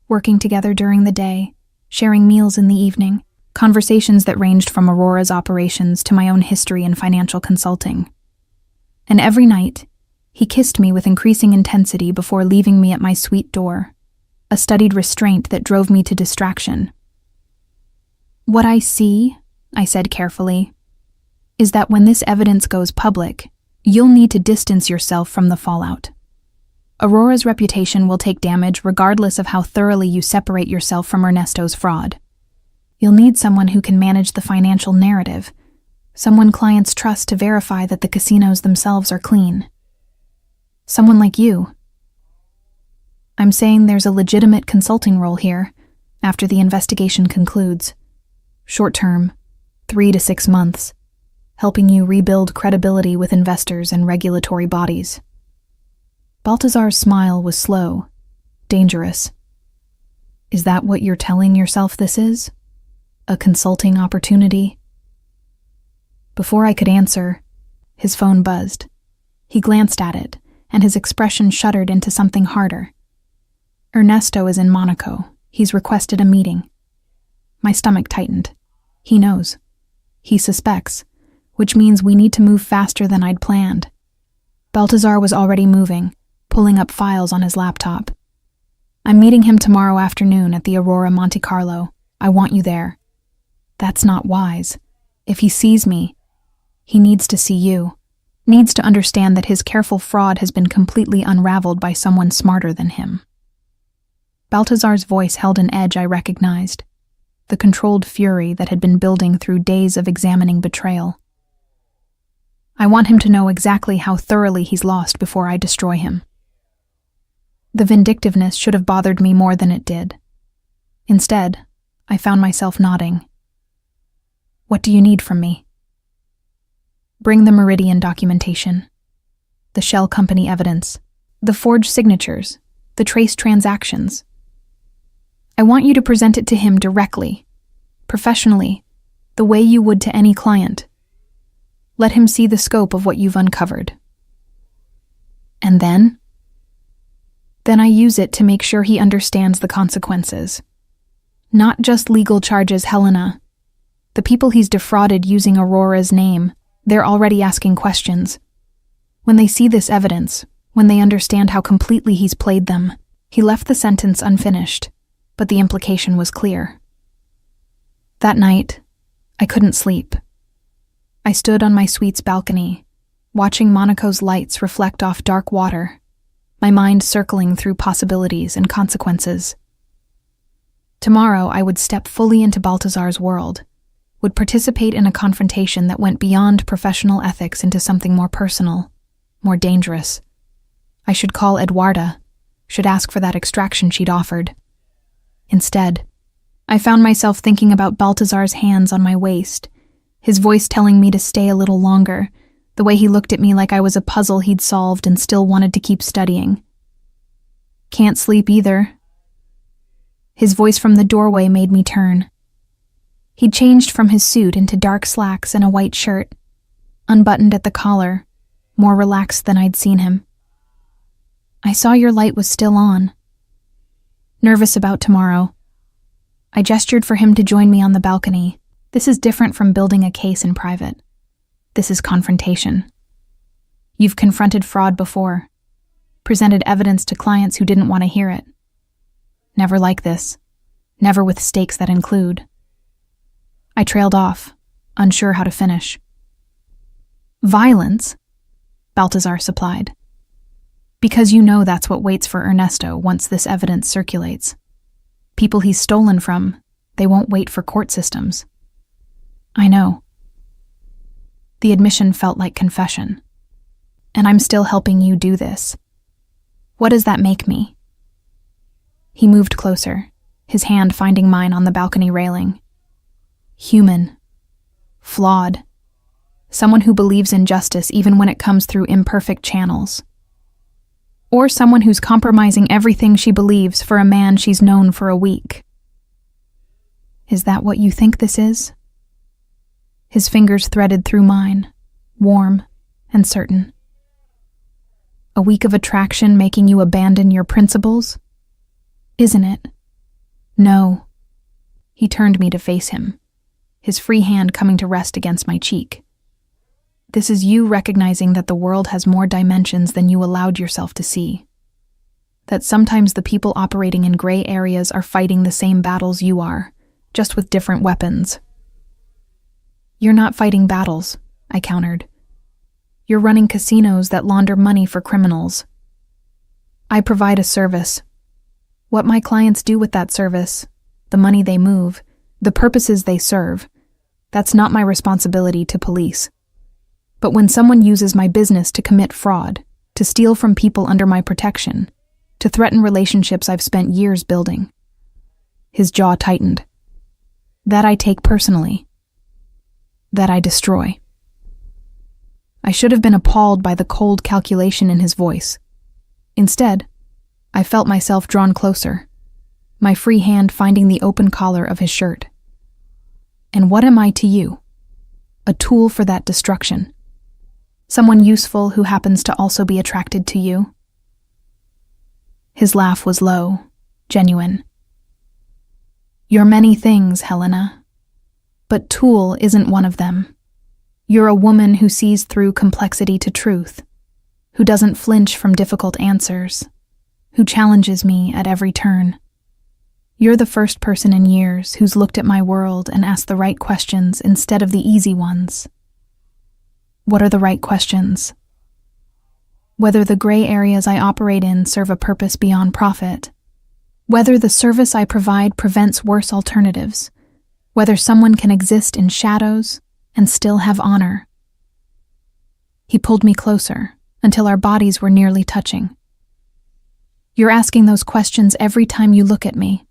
Speaker 1: working together during the day, sharing meals in the evening, conversations that ranged from Aurora's operations to my own history and financial consulting. And every night, he kissed me with increasing intensity before leaving me at my suite door, a studied restraint that drove me to distraction. "What I see," I said carefully, "is that when this evidence goes public, you'll need to distance yourself from the fallout. Aurora's reputation will take damage regardless of how thoroughly you separate yourself from Ernesto's fraud. You'll need someone who can manage the financial narrative, someone clients trust to verify that the casinos themselves are clean. Someone like you. I'm saying there's a legitimate consulting role here after the investigation concludes. Short-term, 3 to 6 months, helping you rebuild credibility with investors and regulatory bodies." Baltazar's smile was slow, dangerous. "Is that what you're telling yourself this is? A consulting opportunity?" Before I could answer, his phone buzzed. He glanced at it, and his expression shuddered into something harder. "Ernesto is in Monaco. He's requested a meeting." My stomach tightened. He knows. He suspects, which means we need to move faster than I'd planned. Baltazar was already moving, pulling up files on his laptop. "I'm meeting him tomorrow afternoon at the Aurora Monte Carlo. I want you there." That's not wise. If he sees me, he needs to see you, needs to understand that his careful fraud has been completely unraveled by someone smarter than him. Baltazar's voice held an edge I recognized, the controlled fury that had been building through days of examining betrayal. "I want him to know exactly how thoroughly he's lost before I destroy him." The vindictiveness should have bothered me more than it did. Instead, I found myself nodding. "What do you need from me?" "Bring the Meridian documentation, the shell company evidence, the forged signatures, the traced transactions. I want you to present it to him directly, professionally, the way you would to any client. Let him see the scope of what you've uncovered." "And then?" "Then I use it to make sure he understands the consequences. Not just legal charges, Helena. The people he's defrauded using Aurora's name, they're already asking questions. When they see this evidence, when they understand how completely he's played them." He left the sentence unfinished, but the implication was clear. That night, I couldn't sleep. I stood on my suite's balcony, watching Monaco's lights reflect off dark water, my mind circling through possibilities and consequences. Tomorrow I would step fully into Baltazar's world, would participate in a confrontation that went beyond professional ethics into something more personal, more dangerous. I should call Eduarda, should ask for that extraction she'd offered. Instead, I found myself thinking about Baltazar's hands on my waist, his voice telling me to stay a little longer, the way he looked at me like I was a puzzle he'd solved and still wanted to keep studying. Can't sleep either. His voice from the doorway made me turn. He'd changed from his suit into dark slacks and a white shirt, unbuttoned at the collar, more relaxed than I'd seen him. I saw your light was still on. Nervous about tomorrow. I gestured for him to join me on the balcony. This is different from building a case in private. This is confrontation. You've confronted fraud before, presented evidence to clients who didn't want to hear it. Never like this, never with stakes that include. I trailed off, unsure how to finish. Violence, Baltazar supplied. Because you know that's what waits for Ernesto once this evidence circulates. People he's stolen from, they won't wait for court systems. I know. The admission felt like confession. And I'm still helping you do this. What does that make me? He moved closer, his hand finding mine on the balcony railing. Human. Flawed. Someone who believes in justice even when it comes through imperfect channels. Or someone who's compromising everything she believes for a man she's known for a week. Is that what you think this is? His fingers threaded through mine, warm and certain. A week of attraction making you abandon your principles? Isn't it? No. He turned me to face him, his free hand coming to rest against my cheek. This is you recognizing that the world has more dimensions than you allowed yourself to see. That sometimes the people operating in gray areas are fighting the same battles you are, just with different weapons. You're not fighting battles, I countered. You're running casinos that launder money for criminals. I provide a service. What my clients do with that service, the money they move, the purposes they serve, that's not my responsibility to police. But when someone uses my business to commit fraud, to steal from people under my protection, to threaten relationships I've spent years building. His jaw tightened. That I take personally. That I destroy. I should have been appalled by the cold calculation in his voice. Instead, I felt myself drawn closer, my free hand finding the open collar of his shirt. And what am I to you? A tool for that destruction. Someone useful who happens to also be attracted to you. His laugh was low, genuine. You're many things, Helena. But tool isn't one of them. You're a woman who sees through complexity to truth, who doesn't flinch from difficult answers, who challenges me at every turn. You're the first person in years who's looked at my world and asked the right questions instead of the easy ones. What are the right questions? Whether the gray areas I operate in serve a purpose beyond profit. Whether the service I provide prevents worse alternatives. Whether someone can exist in shadows and still have honor. He pulled me closer until our bodies were nearly touching. You're asking those questions every time you look at me,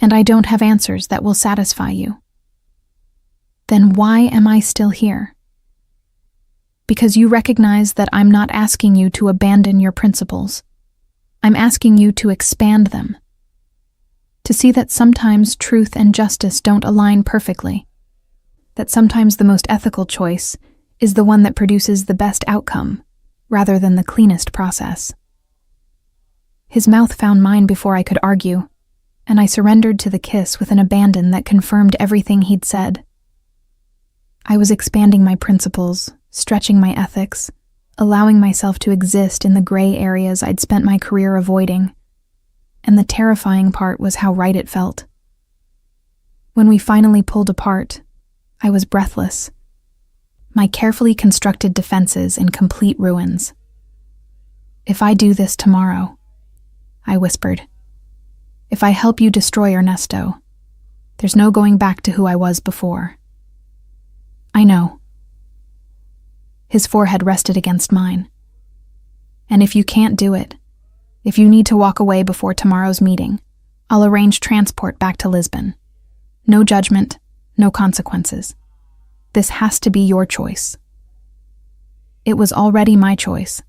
Speaker 1: and I don't have answers that will satisfy you. Then why am I still here? Because you recognize that I'm not asking you to abandon your principles. I'm asking you to expand them. To see that sometimes truth and justice don't align perfectly. That sometimes the most ethical choice is the one that produces the best outcome, rather than the cleanest process. His mouth found mine before I could argue, and I surrendered to the kiss with an abandon that confirmed everything he'd said. I was expanding my principles, stretching my ethics, allowing myself to exist in the gray areas I'd spent my career avoiding. And the terrifying part was how right it felt. When we finally pulled apart, I was breathless, my carefully constructed defenses in complete ruins. "If I do this tomorrow," I whispered, "if I help you destroy Ernesto, there's no going back to who I was before." "I know." His forehead rested against mine. "And if you can't do it, if you need to walk away before tomorrow's meeting, I'll arrange transport back to Lisbon. No judgment, no consequences. This has to be your choice." It was already my choice.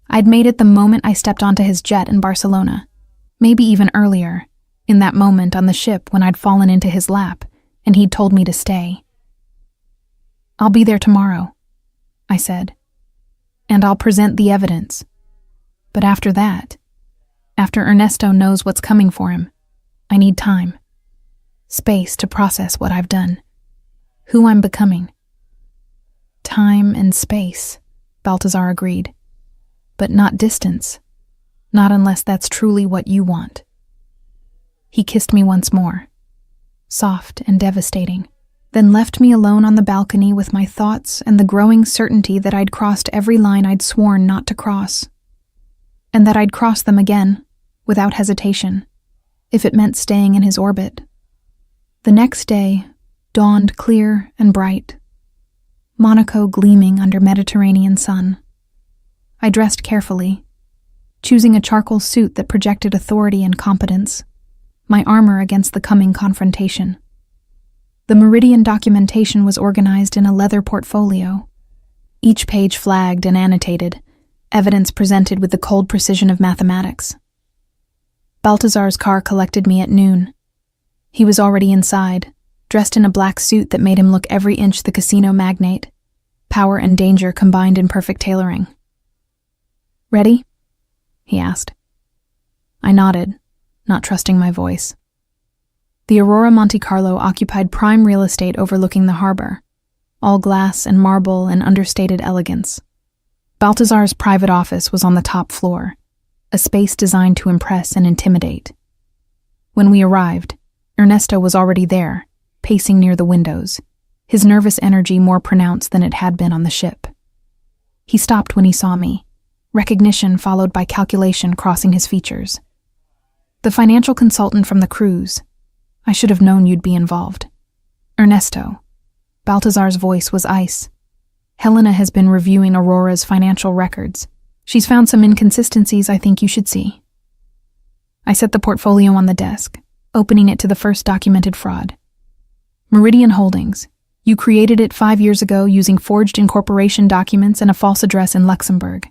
Speaker 1: I'd made it the moment I stepped onto his jet in Barcelona, maybe even earlier, in that moment on the ship when I'd fallen into his lap and he'd told me to stay. "I'll be there tomorrow," I said, "and I'll present the evidence. But after that, after Ernesto knows what's coming for him, I need time, space to process what I've done, who I'm becoming." "Time and space," Baltazar agreed. "But not distance, not unless that's truly what you want." He kissed me once more, soft and devastating, then left me alone on the balcony with my thoughts and the growing certainty that I'd crossed every line I'd sworn not to cross, and that I'd cross them again, without hesitation, if it meant staying in his orbit. The next day dawned clear and bright, Monaco gleaming under Mediterranean sun. I dressed carefully, choosing a charcoal suit that projected authority and competence, my armor against the coming confrontation. The Meridian documentation was organized in a leather portfolio, each page flagged and annotated, evidence presented with the cold precision of mathematics. Baltazar's car collected me at noon. He was already inside, dressed in a black suit that made him look every inch the casino magnate, power and danger combined in perfect tailoring. "Ready?" he asked. I nodded, not trusting my voice. The Aurora Monte Carlo occupied prime real estate overlooking the harbor, all glass and marble and understated elegance. Baltazar's private office was on the top floor, a space designed to impress and intimidate. When we arrived, Ernesto was already there, pacing near the windows, his nervous energy more pronounced than it had been on the ship. He stopped when he saw me, recognition followed by calculation crossing his features. "The financial consultant from the cruise. I should have known you'd be involved." "Ernesto." Baltazar's voice was ice. "Helena has been reviewing Aurora's financial records. She's found some inconsistencies I think you should see." I set the portfolio on the desk, opening it to the first documented fraud. "Meridian Holdings. You created it 5 years ago using forged incorporation documents and a false address in Luxembourg.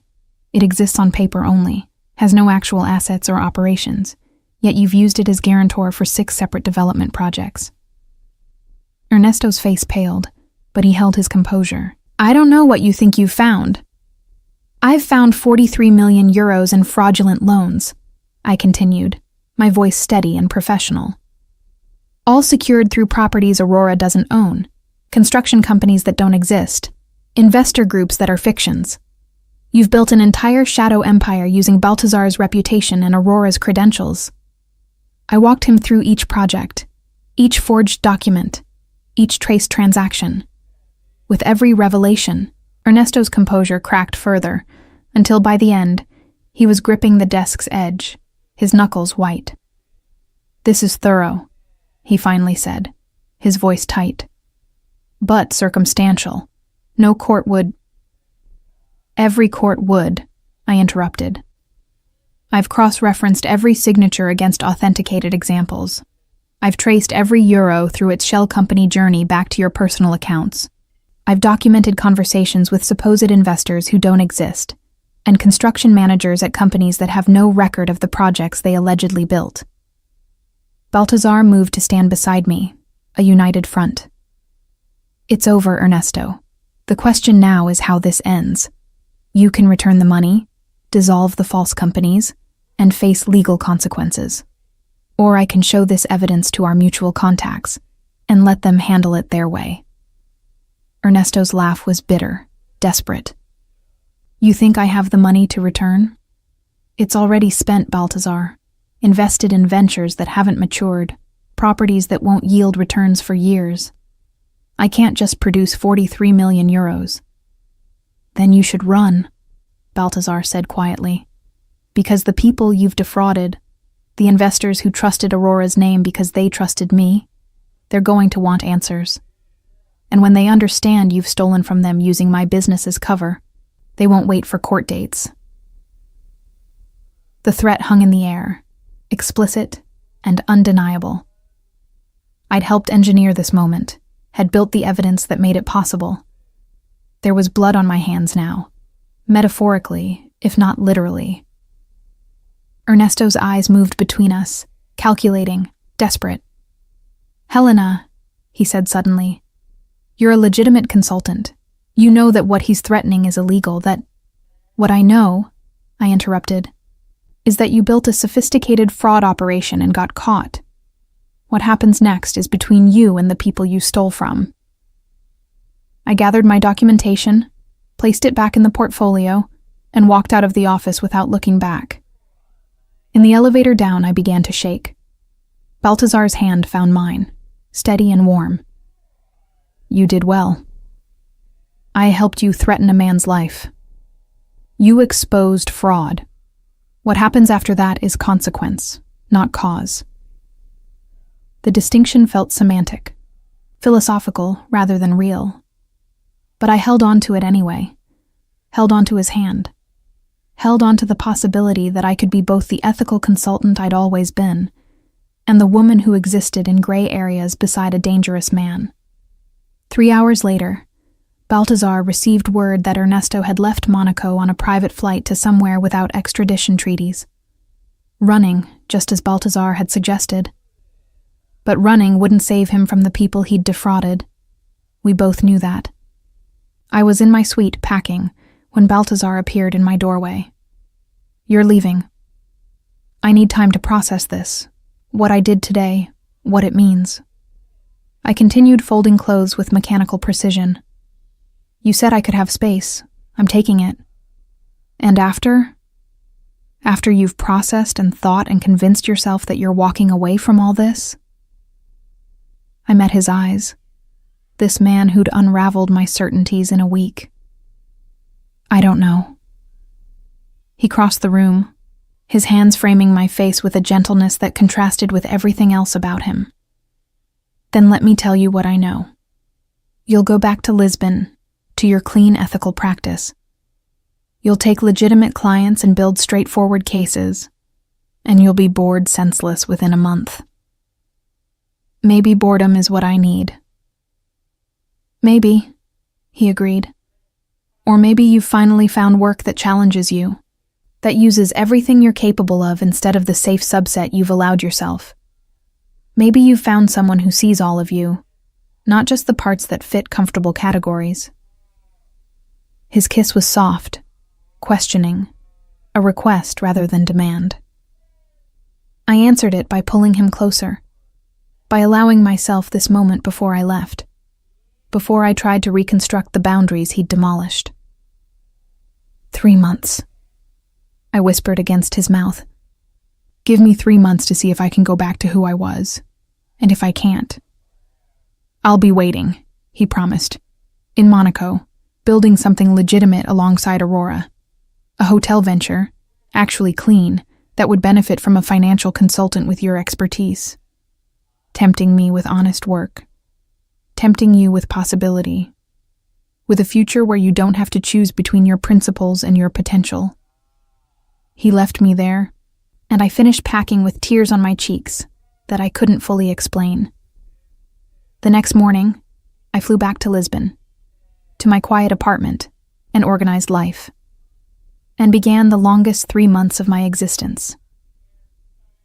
Speaker 1: It exists on paper only, has no actual assets or operations, yet you've used it as guarantor for 6 separate development projects." Ernesto's face paled, but he held his composure. "I don't know what you think you've found." "I've found 43 million euros in fraudulent loans," I continued, my voice steady and professional. "All secured through properties Aurora doesn't own, construction companies that don't exist, investor groups that are fictions. You've built an entire shadow empire using Baltazar's reputation and Aurora's credentials." I walked him through each project, each forged document, each traced transaction. With every revelation, Ernesto's composure cracked further, until by the end, he was gripping the desk's edge, his knuckles white. "This is thorough," he finally said, his voice tight. "But circumstantial. No court would—" "Every court would," I interrupted. "I've cross-referenced every signature against authenticated examples. I've traced every euro through its shell company journey back to your personal accounts. I've documented conversations with supposed investors who don't exist, and construction managers at companies that have no record of the projects they allegedly built." Baltazar moved to stand beside me, a united front. "It's over, Ernesto. The question now is how this ends. You can return the money, dissolve the false companies, and face legal consequences. Or I can show this evidence to our mutual contacts and let them handle it their way." Ernesto's laugh was bitter, desperate. "You think I have the money to return? It's already spent, Baltazar, invested in ventures that haven't matured, properties that won't yield returns for years. I can't just produce 43 million euros. "Then you should run," Baltazar said quietly. Because the people you've defrauded, the investors who trusted Aurora's name because they trusted me, they're going to want answers. And when they understand you've stolen from them using my business as cover, they won't wait for court dates. The threat hung in the air, explicit and undeniable. I'd helped engineer this moment, had built the evidence that made it possible. There was blood on my hands now, metaphorically, if not literally. Ernesto's eyes moved between us, calculating, desperate. "Helena," he said suddenly, "you're a legitimate consultant. You know that what he's threatening is illegal, that—" "What I know," I interrupted, "is that you built a sophisticated fraud operation and got caught. What happens next is between you and the people you stole from." I gathered my documentation, placed it back in the portfolio, and walked out of the office without looking back. In the elevator down, I began to shake. Baltazar's hand found mine, steady and warm. "You did well. I helped you threaten a man's life. You exposed fraud. What happens after that is consequence, not cause." The distinction felt semantic, philosophical rather than real. But I held on to it anyway, held on to his hand, held on to the possibility that I could be both the ethical consultant I'd always been and the woman who existed in gray areas beside a dangerous man. 3 hours later, Baltazar received word that Ernesto had left Monaco on a private flight to somewhere without extradition treaties. Running, just as Baltazar had suggested. But running wouldn't save him from the people he'd defrauded. We both knew that. I was in my suite packing when Baltazar appeared in my doorway. "You're leaving. I need time to process this, what I did today, what it means." I continued folding clothes with mechanical precision. "You said I could have space. I'm taking it. And after? After you've processed and thought and convinced yourself that you're walking away from all this?" I met his eyes. This man who'd unraveled my certainties in a week. "I don't know." He crossed the room, his hands framing my face with a gentleness that contrasted with everything else about him. "Then let me tell you what I know. You'll go back to Lisbon, to your clean ethical practice. You'll take legitimate clients and build straightforward cases, and you'll be bored senseless within a month. Maybe boredom is what I need." "Maybe," he agreed. "Or maybe you've finally found work that challenges you, that uses everything you're capable of instead of the safe subset you've allowed yourself. Maybe you've found someone who sees all of you, not just the parts that fit comfortable categories." His kiss was soft, questioning, a request rather than demand. I answered it by pulling him closer, by allowing myself this moment before I left, before I tried to reconstruct the boundaries he'd demolished. 3 months, I whispered against his mouth. "Give me 3 months to see if I can go back to who I was, and if I can't." "I'll be waiting," he promised. "In Monaco, building something legitimate alongside Aurora. A hotel venture, actually clean, that would benefit from a financial consultant with your expertise. Tempting me with honest work. Tempting you with possibility. With a future where you don't have to choose between your principles and your potential." He left me there, and I finished packing with tears on my cheeks that I couldn't fully explain. The next morning, I flew back to Lisbon, to my quiet apartment and organized life, and began the longest 3 months of my existence.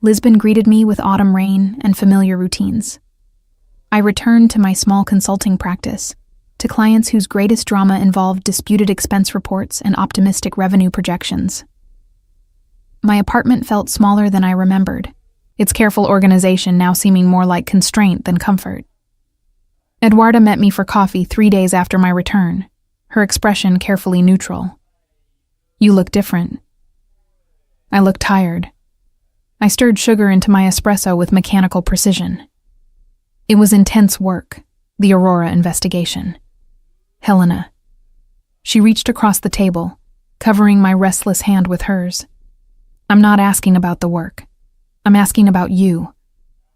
Speaker 1: Lisbon greeted me with autumn rain and familiar routines. I returned to my small consulting practice, to clients whose greatest drama involved disputed expense reports and optimistic revenue projections. My apartment felt smaller than I remembered, its careful organization now seeming more like constraint than comfort. Eduarda met me for coffee 3 days after my return, her expression carefully neutral. "You look different." I looked tired. I stirred sugar into my espresso with mechanical precision. It was intense work, the Aurora investigation. "Helena." She reached across the table, covering my restless hand with hers. I'm not asking about the work. I'm asking about you,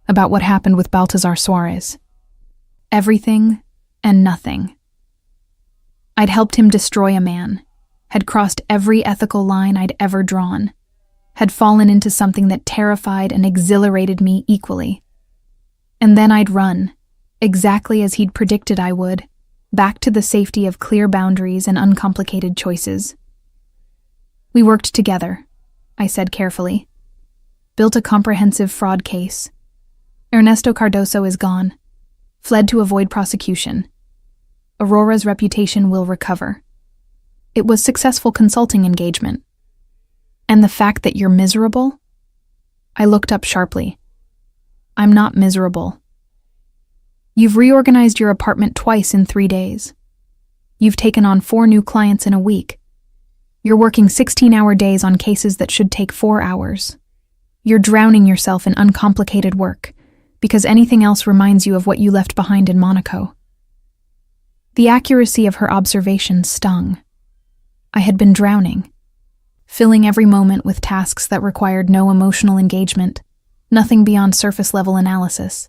Speaker 1: about what happened with Baltazar Suarez. Everything and nothing. I'd helped him destroy a man, had crossed every ethical line I'd ever drawn, had fallen into something that terrified and exhilarated me equally. And then I'd run, exactly as he'd predicted I would, back to the safety of clear boundaries and uncomplicated choices. We worked together, I said carefully. Built a comprehensive fraud case. Ernesto Cardoso is gone. Fled to avoid prosecution. Aurora's reputation will recover. It was successful consulting engagement. And the fact that you're miserable? I looked up sharply. I'm not miserable. You've reorganized your apartment twice in 3 days. You've taken on 4 new clients in a week. You're working 16-hour days on cases that should take 4 hours. You're drowning yourself in uncomplicated work because anything else reminds you of what you left behind in Monaco. The accuracy of her observation stung. I had been drowning, filling every moment with tasks that required no emotional engagement, nothing beyond surface-level analysis.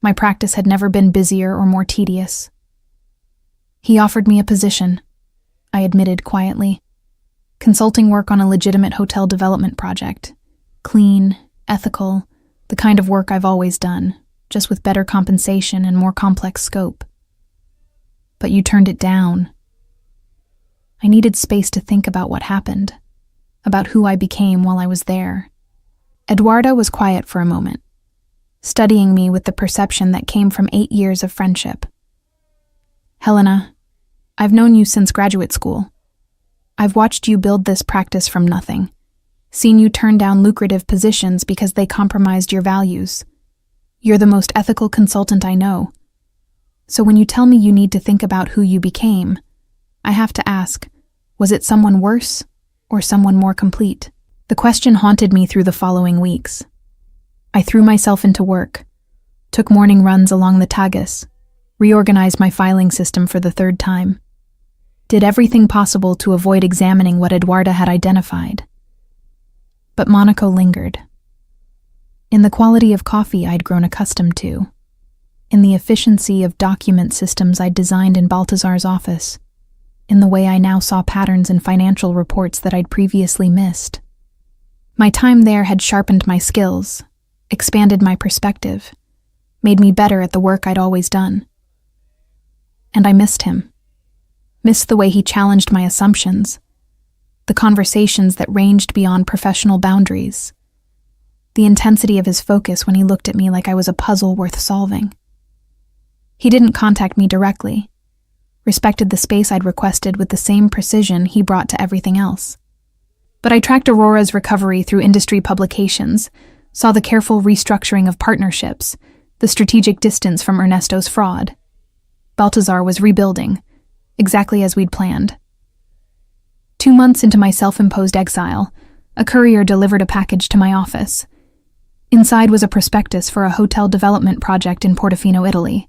Speaker 1: My practice had never been busier or more tedious. He offered me a position, I admitted quietly. Consulting work on a legitimate hotel development project. Clean, ethical, the kind of work I've always done, just with better compensation and more complex scope. But you turned it down. I needed space to think about what happened, about who I became while I was there. Eduardo was quiet for a moment, studying me with the perception that came from 8 years of friendship. Helena, I've known you since graduate school. I've watched you build this practice from nothing, seen you turn down lucrative positions because they compromised your values. You're the most ethical consultant I know. So when you tell me you need to think about who you became, I have to ask, was it someone worse or someone more complete? The question haunted me through the following weeks. I threw myself into work, took morning runs along the Tagus, reorganized my filing system for the 3rd time, did everything possible to avoid examining what Eduarda had identified. But Monaco lingered. In the quality of coffee I'd grown accustomed to, in the efficiency of document systems I'd designed in Baltazar's office, in the way I now saw patterns in financial reports that I'd previously missed. My time there had sharpened my skills, expanded my perspective, made me better at the work I'd always done. And I missed him. Missed the way he challenged my assumptions, the conversations that ranged beyond professional boundaries, the intensity of his focus when he looked at me like I was a puzzle worth solving. He didn't contact me directly, respected the space I'd requested with the same precision he brought to everything else. But I tracked Aurora's recovery through industry publications, saw the careful restructuring of partnerships, the strategic distance from Ernesto's fraud. Baltazar was rebuilding, exactly as we'd planned. 2 months into my self-imposed exile, a courier delivered a package to my office. Inside was a prospectus for a hotel development project in Portofino, Italy.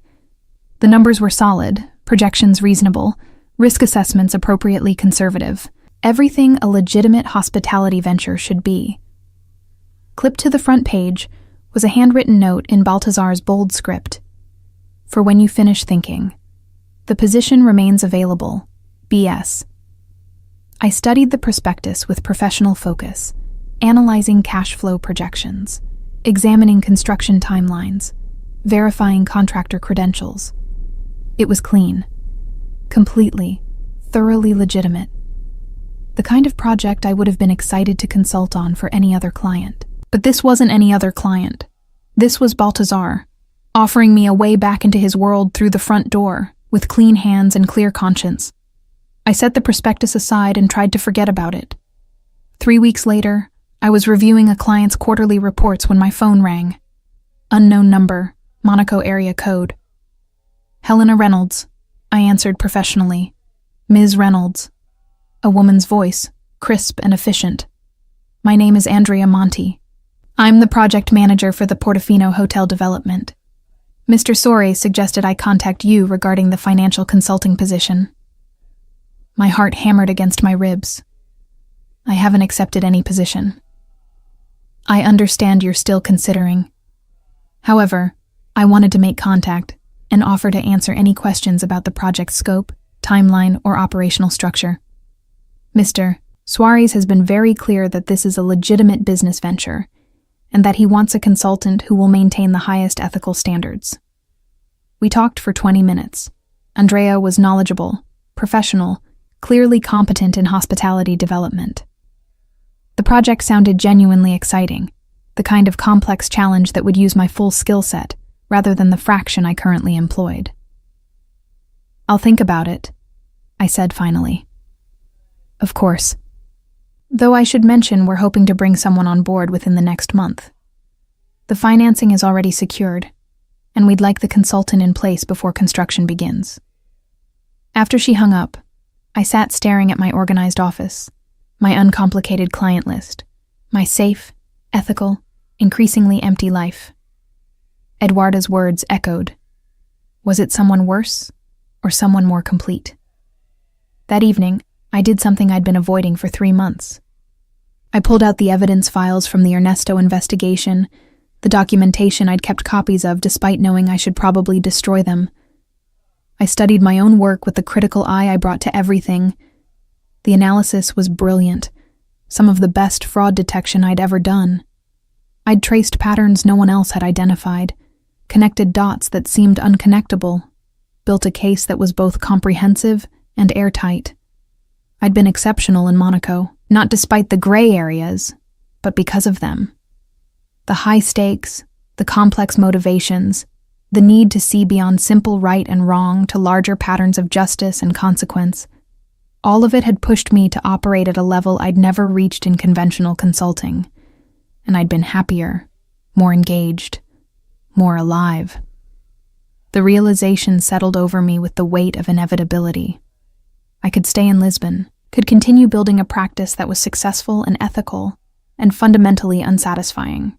Speaker 1: The numbers were solid, projections reasonable, risk assessments appropriately conservative. Everything a legitimate hospitality venture should be. Clipped to the front page was a handwritten note in Baltazar's bold script. For when you finish thinking, the position remains available. B.S. I studied the prospectus with professional focus, analyzing cash flow projections, examining construction timelines, verifying contractor credentials. It was clean, completely, thoroughly legitimate. The kind of project I would have been excited to consult on for any other client. But this wasn't any other client. This was Baltazar, offering me a way back into his world through the front door, with clean hands and clear conscience. I set the prospectus aside and tried to forget about it. 3 weeks later, I was reviewing a client's quarterly reports when my phone rang. Unknown number, Monaco area code. Helena Reynolds, I answered professionally. Ms. Reynolds. A woman's voice, crisp and efficient. My name is Andrea Monti. I'm the project manager for the Portofino hotel development. Mr. Soares suggested I contact you regarding the financial consulting position. My heart hammered against my ribs. I haven't accepted any position. I understand you're still considering. However, I wanted to make contact and offer to answer any questions about the project's scope, timeline, or operational structure. Mr. Suarez has been very clear that this is a legitimate business venture and that he wants a consultant who will maintain the highest ethical standards. We talked for 20 minutes. Andrea was knowledgeable, professional, clearly competent in hospitality development. The project sounded genuinely exciting, the kind of complex challenge that would use my full skill set rather than the fraction I currently employed. I'll think about it, I said finally. Of course. Though I should mention we're hoping to bring someone on board within the next month. The financing is already secured, and we'd like the consultant in place before construction begins. After she hung up, I sat staring at my organized office, my uncomplicated client list, my safe, ethical, increasingly empty life. Eduarda's words echoed. Was it someone worse or someone more complete? That evening, I did something I'd been avoiding for 3 months. I pulled out the evidence files from the Ernesto investigation, the documentation I'd kept copies of despite knowing I should probably destroy them. I studied my own work with the critical eye I brought to everything. The analysis was brilliant, some of the best fraud detection I'd ever done. I'd traced patterns no one else had identified, connected dots that seemed unconnectable, built a case that was both comprehensive and airtight. I'd been exceptional in Monaco, not despite the gray areas, but because of them. The high stakes, the complex motivations, the need to see beyond simple right and wrong to larger patterns of justice and consequence, all of it had pushed me to operate at a level I'd never reached in conventional consulting, and I'd been happier, more engaged, more alive. The realization settled over me with the weight of inevitability. I could stay in Lisbon, could continue building a practice that was successful and ethical, and fundamentally unsatisfying.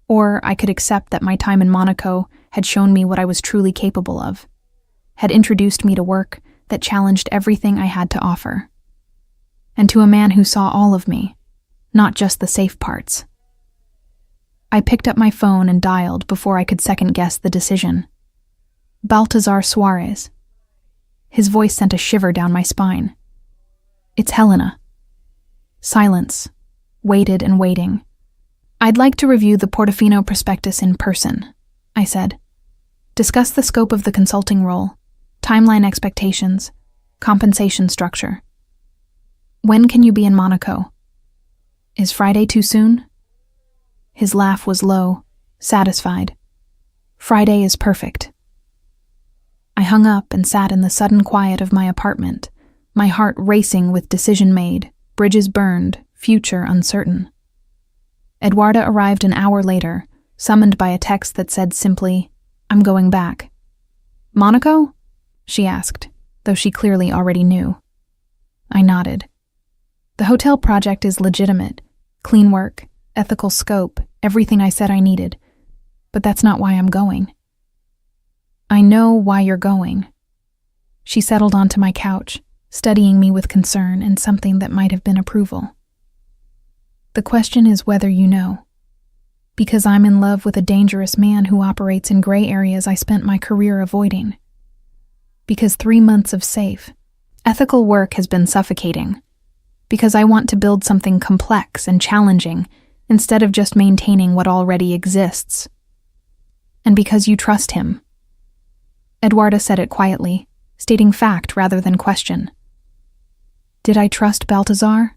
Speaker 1: Or I could accept that my time in Monaco had shown me what I was truly capable of, had introduced me to work that challenged everything I had to offer. And to a man who saw all of me, not just the safe parts. I picked up my phone and dialed before I could second-guess the decision. Baltazar Suarez. His voice sent a shiver down my spine. It's Helena. Silence. Waited and waiting. I'd like to review the Portofino prospectus in person, I said. Discuss the scope of the consulting role, timeline expectations, compensation structure. When can you be in Monaco? Is Friday too soon? His laugh was low, satisfied. Friday is perfect. I hung up and sat in the sudden quiet of my apartment, my heart racing with decision made, bridges burned, future uncertain. Eduarda arrived an hour later, summoned by a text that said simply, "I'm going back." "Monaco?" she asked, though she clearly already knew. I nodded. The hotel project is legitimate, clean work, ethical scope, everything I said I needed, but that's not why I'm going. I know why you're going. She settled onto my couch, studying me with concern and something that might have been approval. The question is whether you know. Because I'm in love with a dangerous man who operates in gray areas I spent my career avoiding. Because 3 months of safe, ethical work has been suffocating. Because I want to build something complex and challenging instead of just maintaining what already exists. And because you trust him. Eduarda said it quietly, stating fact rather than question. Did I trust Baltazar?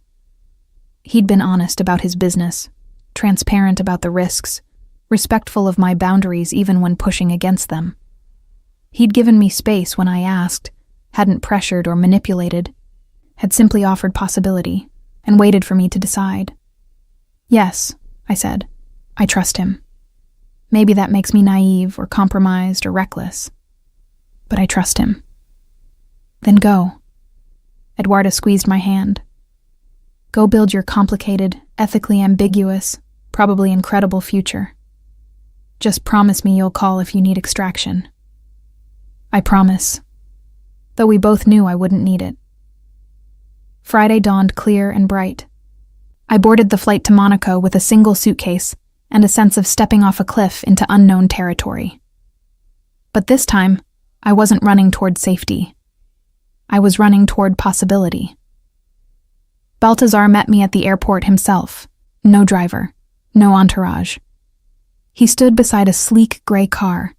Speaker 1: He'd been honest about his business, transparent about the risks, respectful of my boundaries even when pushing against them. He'd given me space when I asked, hadn't pressured or manipulated, had simply offered possibility, and waited for me to decide. Yes, I said, I trust him. Maybe that makes me naive or compromised or reckless, but I trust him. Then go. Eduarda squeezed my hand. Go build your complicated, ethically ambiguous, probably incredible future. Just promise me you'll call if you need extraction. I promise. Though we both knew I wouldn't need it. Friday dawned clear and bright, I boarded the flight to Monaco with a single suitcase and a sense of stepping off a cliff into unknown territory. But this time, I wasn't running toward safety. I was running toward possibility. Balthazar met me at the airport himself. No driver, no entourage. He stood beside a sleek gray car,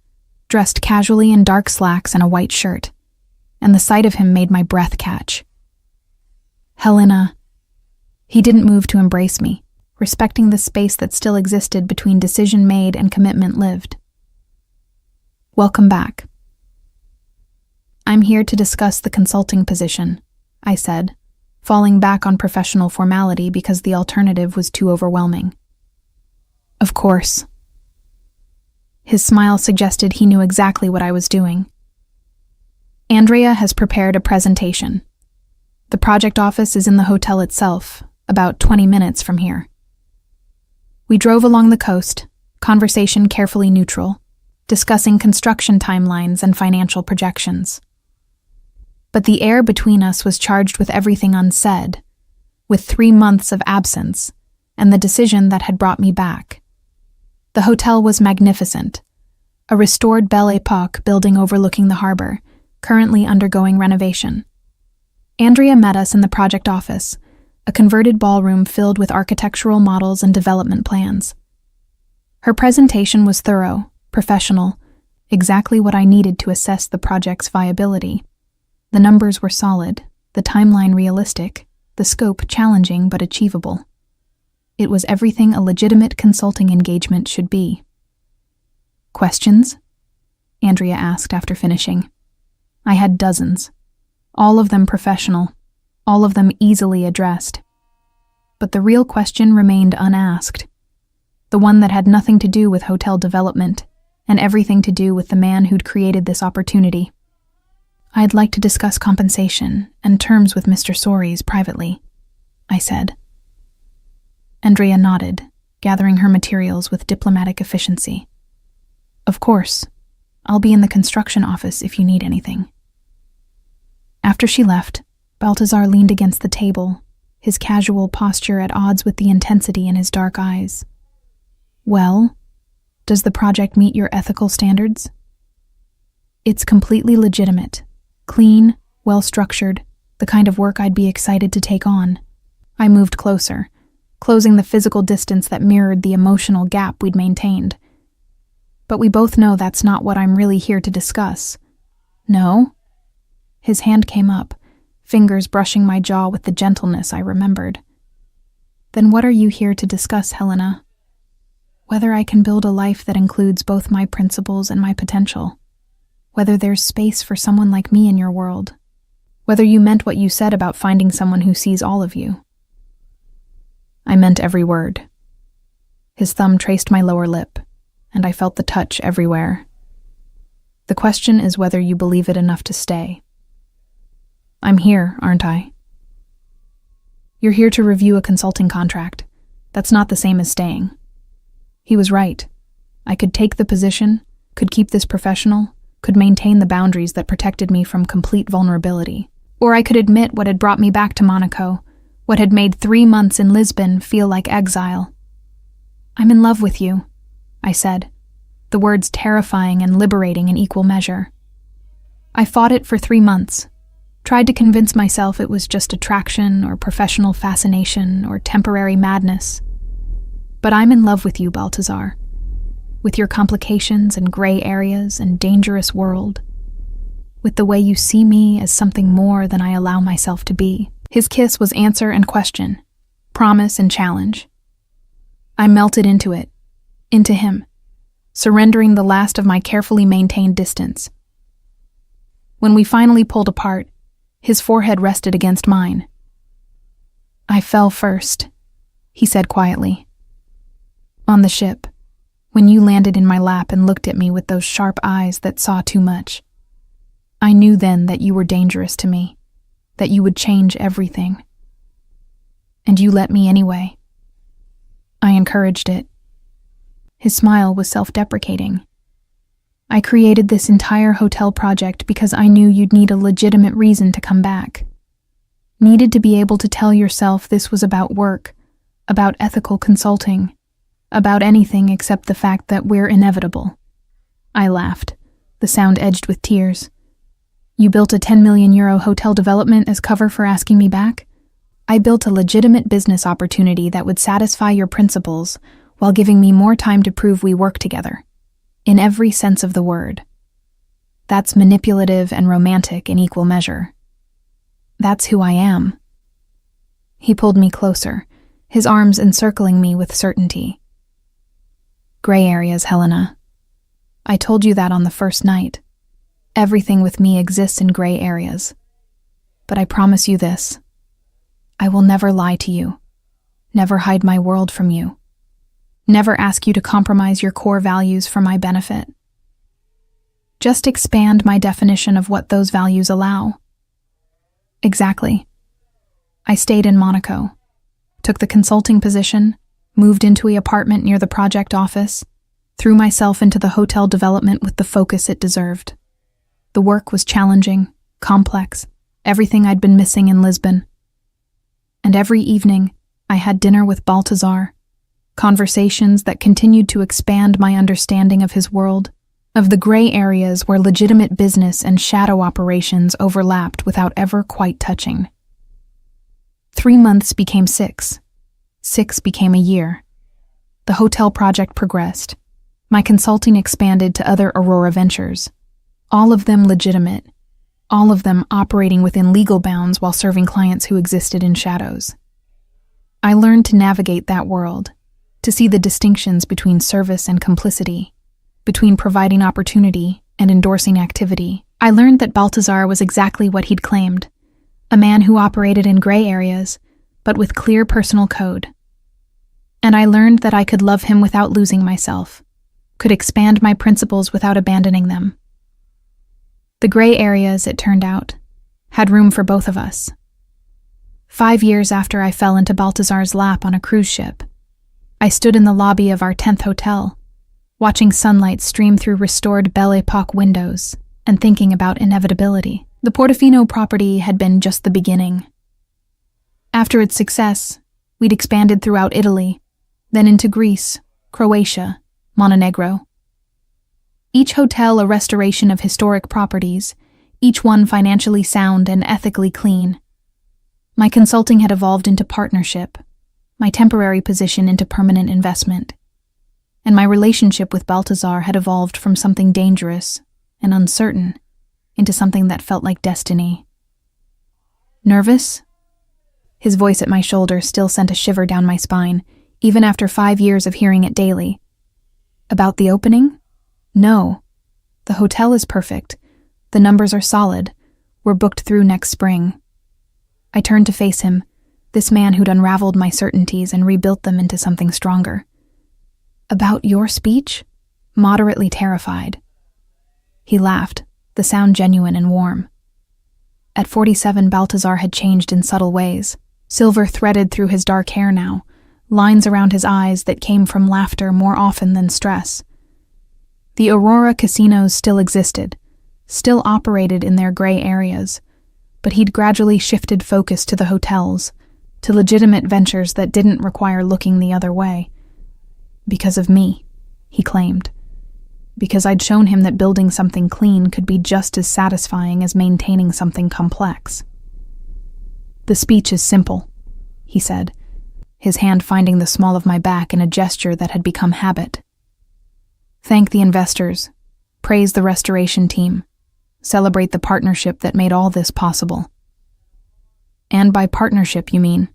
Speaker 1: dressed casually in dark slacks and a white shirt, and the sight of him made my breath catch. Helena. He didn't move to embrace me, respecting the space that still existed between decision made and commitment lived. Welcome back. I'm here to discuss the consulting position, I said, falling back on professional formality because the alternative was too overwhelming. Of course. His smile suggested he knew exactly what I was doing. Andrea has prepared a presentation. The project office is in the hotel itself, about 20 minutes from here. We drove along the coast, conversation carefully neutral, discussing construction timelines and financial projections. But the air between us was charged with everything unsaid, with 3 months of absence, and the decision that had brought me back. The hotel was magnificent, a restored Belle Epoque building overlooking the harbor, currently undergoing renovation. Andrea met us in the project office, a converted ballroom filled with architectural models and development plans. Her presentation was thorough, professional, exactly what I needed to assess the project's viability. The numbers were solid, the timeline realistic, the scope challenging but achievable. It was everything a legitimate consulting engagement should be. Questions? Andrea asked after finishing. I had dozens, all of them professional, all of them easily addressed. But the real question remained unasked, the one that had nothing to do with hotel development and everything to do with the man who'd created this opportunity. I'd like to discuss compensation and terms with Mr. Soares privately, I said. Andrea nodded, gathering her materials with diplomatic efficiency. Of course, I'll be in the construction office if you need anything. After she left, Balthazar leaned against the table, his casual posture at odds with the intensity in his dark eyes. Well, does the project meet your ethical standards? It's completely legitimate, clean, well-structured, the kind of work I'd be excited to take on. I moved closer, closing the physical distance that mirrored the emotional gap we'd maintained. But we both know that's not what I'm really here to discuss. No? His hand came up, fingers brushing my jaw with the gentleness I remembered. Then what are you here to discuss, Helena? Whether I can build a life that includes both my principles and my potential. Whether there's space for someone like me in your world. Whether you meant what you said about finding someone who sees all of you. I meant every word. His thumb traced my lower lip, and I felt the touch everywhere. The question is whether you believe it enough to stay. I'm here, aren't I? You're here to review a consulting contract. That's not the same as staying. He was right. I could take the position, could keep this professional, could maintain the boundaries that protected me from complete vulnerability. Or I could admit what had brought me back to Monaco, what had made 3 months in Lisbon feel like exile. I'm in love with you, I said, the words terrifying and liberating in equal measure. I fought it for 3 months, tried to convince myself it was just attraction or professional fascination or temporary madness. But I'm in love with you, Balthazar, with your complications and gray areas and dangerous world, with the way you see me as something more than I allow myself to be. His kiss was answer and question, promise and challenge. I melted into it, into him, surrendering the last of my carefully maintained distance. When we finally pulled apart, his forehead rested against mine. I fell first, he said quietly. On the ship, when you landed in my lap and looked at me with those sharp eyes that saw too much. I knew then that you were dangerous to me, that you would change everything. And you let me anyway. I encouraged it. His smile was self-deprecating. I created this entire hotel project because I knew you'd need a legitimate reason to come back. Needed to be able to tell yourself this was about work, about ethical consulting, about anything except the fact that we're inevitable. I laughed, the sound edged with tears. You built a €10 million hotel development as cover for asking me back? I built a legitimate business opportunity that would satisfy your principles while giving me more time to prove we work together. In every sense of the word. That's manipulative and romantic in equal measure. That's who I am. He pulled me closer, his arms encircling me with certainty. Gray areas, Helena. I told you that on the first night. Everything with me exists in gray areas. But I promise you this. I will never lie to you. Never hide my world from you. Never ask you to compromise your core values for my benefit. Just expand my definition of what those values allow. Exactly. I stayed in Monaco, took the consulting position, moved into an apartment near the project office, threw myself into the hotel development with the focus it deserved. The work was challenging, complex, everything I'd been missing in Lisbon. And every evening, I had dinner with Baltazar, conversations that continued to expand my understanding of his world, of the gray areas where legitimate business and shadow operations overlapped without ever quite touching. 3 months became 6. 6 became a year. The hotel project progressed. My consulting expanded to other Aurora ventures, all of them legitimate, all of them operating within legal bounds while serving clients who existed in shadows. I learned to navigate that world, to see the distinctions between service and complicity, between providing opportunity and endorsing activity. I learned that Baltazar was exactly what he'd claimed, a man who operated in gray areas, but with clear personal code. And I learned that I could love him without losing myself, could expand my principles without abandoning them. The gray areas, it turned out, had room for both of us. 5 years after I fell into Baltazar's lap on a cruise ship, I stood in the lobby of our 10th hotel, watching sunlight stream through restored Belle Epoque windows and thinking about inevitability. The Portofino property had been just the beginning. After its success, we'd expanded throughout Italy, then into Greece, Croatia, Montenegro. Each hotel a restoration of historic properties, each one financially sound and ethically clean. My consulting had evolved into partnership, my temporary position into permanent investment, and my relationship with Baltazar had evolved from something dangerous and uncertain into something that felt like destiny. Nervous? His voice at my shoulder still sent a shiver down my spine, even after 5 years of hearing it daily. About the opening? No. The hotel is perfect. The numbers are solid. We're booked through next spring. I turned to face him, this man who'd unraveled my certainties and rebuilt them into something stronger. About your speech? Moderately terrified. He laughed, the sound genuine and warm. At 47, Baltazar had changed in subtle ways, silver threaded through his dark hair now, lines around his eyes that came from laughter more often than stress. The Aurora casinos still existed, still operated in their gray areas, but he'd gradually shifted focus to the hotels, to legitimate ventures that didn't require looking the other way. Because of me, he claimed. Because I'd shown him that building something clean could be just as satisfying as maintaining something complex. The speech is simple, he said, his hand finding the small of my back in a gesture that had become habit. Thank the investors, praise the restoration team, celebrate the partnership that made all this possible. And by partnership, you mean?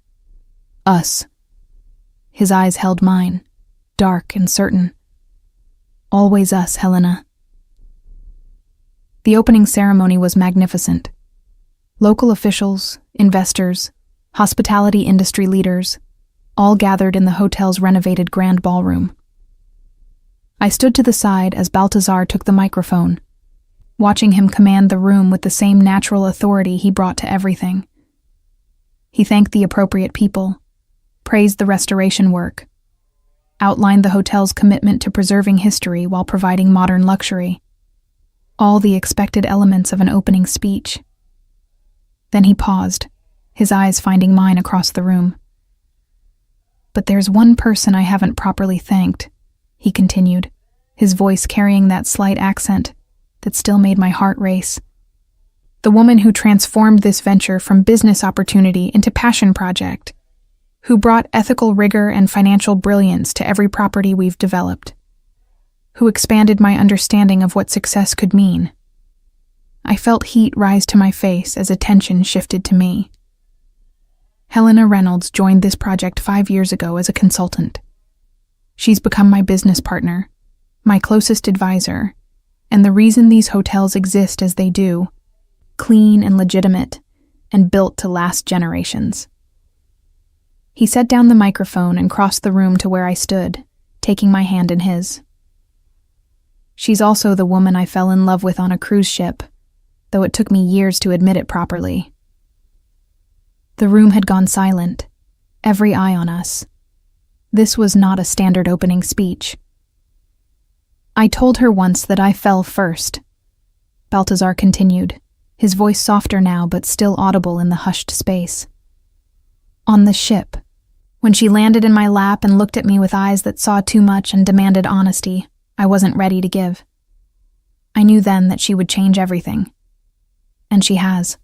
Speaker 1: Us. His eyes held mine, dark and certain. Always us, Helena. The opening ceremony was magnificent. Local officials, investors, hospitality industry leaders, all gathered in the hotel's renovated grand ballroom. I stood to the side as Baltazar took the microphone, watching him command the room with the same natural authority he brought to everything. He thanked the appropriate people, praised the restoration work, outlined the hotel's commitment to preserving history while providing modern luxury, all the expected elements of an opening speech. Then he paused, his eyes finding mine across the room. But there's one person I haven't properly thanked," he continued, his voice carrying that slight accent that still made my heart race. "The woman who transformed this venture from business opportunity into passion project, who brought ethical rigor and financial brilliance to every property we've developed, who expanded my understanding of what success could mean." I felt heat rise to my face as attention shifted to me. Helena Reynolds joined this project 5 years ago as a consultant. She's become my business partner, my closest advisor, and the reason these hotels exist as they do, clean and legitimate, and built to last generations. He set down the microphone and crossed the room to where I stood, taking my hand in his. "She's also the woman I fell in love with on a cruise ship, though it took me years to admit it properly." The room had gone silent, every eye on us. This was not a standard opening speech. "I told her once that I fell first," Baltazar continued, his voice softer now but still audible in the hushed space. "On the ship, when she landed in my lap and looked at me with eyes that saw too much and demanded honesty I wasn't ready to give. I knew then that she would change everything. And she has."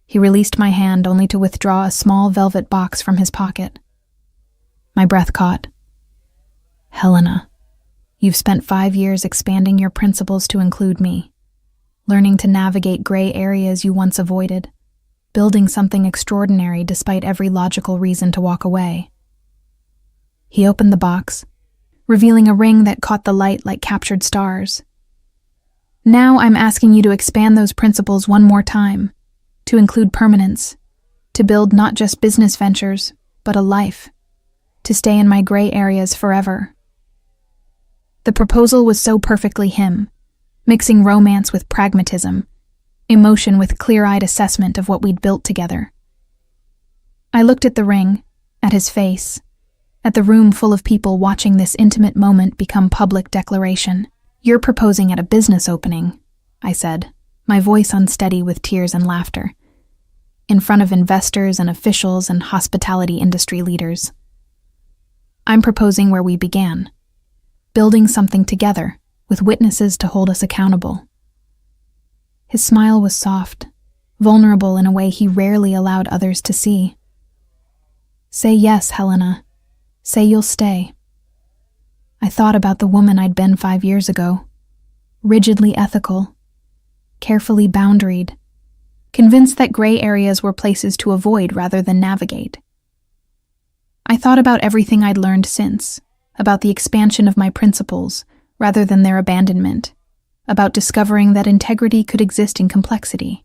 Speaker 1: He released my hand only to withdraw a small velvet box from his pocket. My breath caught. "Helena, you've spent 5 years expanding your principles to include me, learning to navigate gray areas you once avoided, building something extraordinary despite every logical reason to walk away." He opened the box, revealing a ring that caught the light like captured stars. "Now I'm asking you to expand those principles one more time, to include permanence, to build not just business ventures, but a life, to stay in my gray areas forever." The proposal was so perfectly him, mixing romance with pragmatism, emotion with clear-eyed assessment of what we'd built together. I looked at the ring, at his face, at the room full of people watching this intimate moment become public declaration. "You're proposing at a business opening," I said, my voice unsteady with tears and laughter, "in front of investors and officials and hospitality industry leaders. I'm proposing where we began, building something together with witnesses to hold us accountable." His smile was soft, vulnerable in a way he rarely allowed others to see. "Say yes, Helena. Say you'll stay." I thought about the woman I'd been 5 years ago, rigidly ethical, carefully boundaried, convinced that gray areas were places to avoid rather than navigate. I thought about everything I'd learned since, about the expansion of my principles rather than their abandonment, about discovering that integrity could exist in complexity.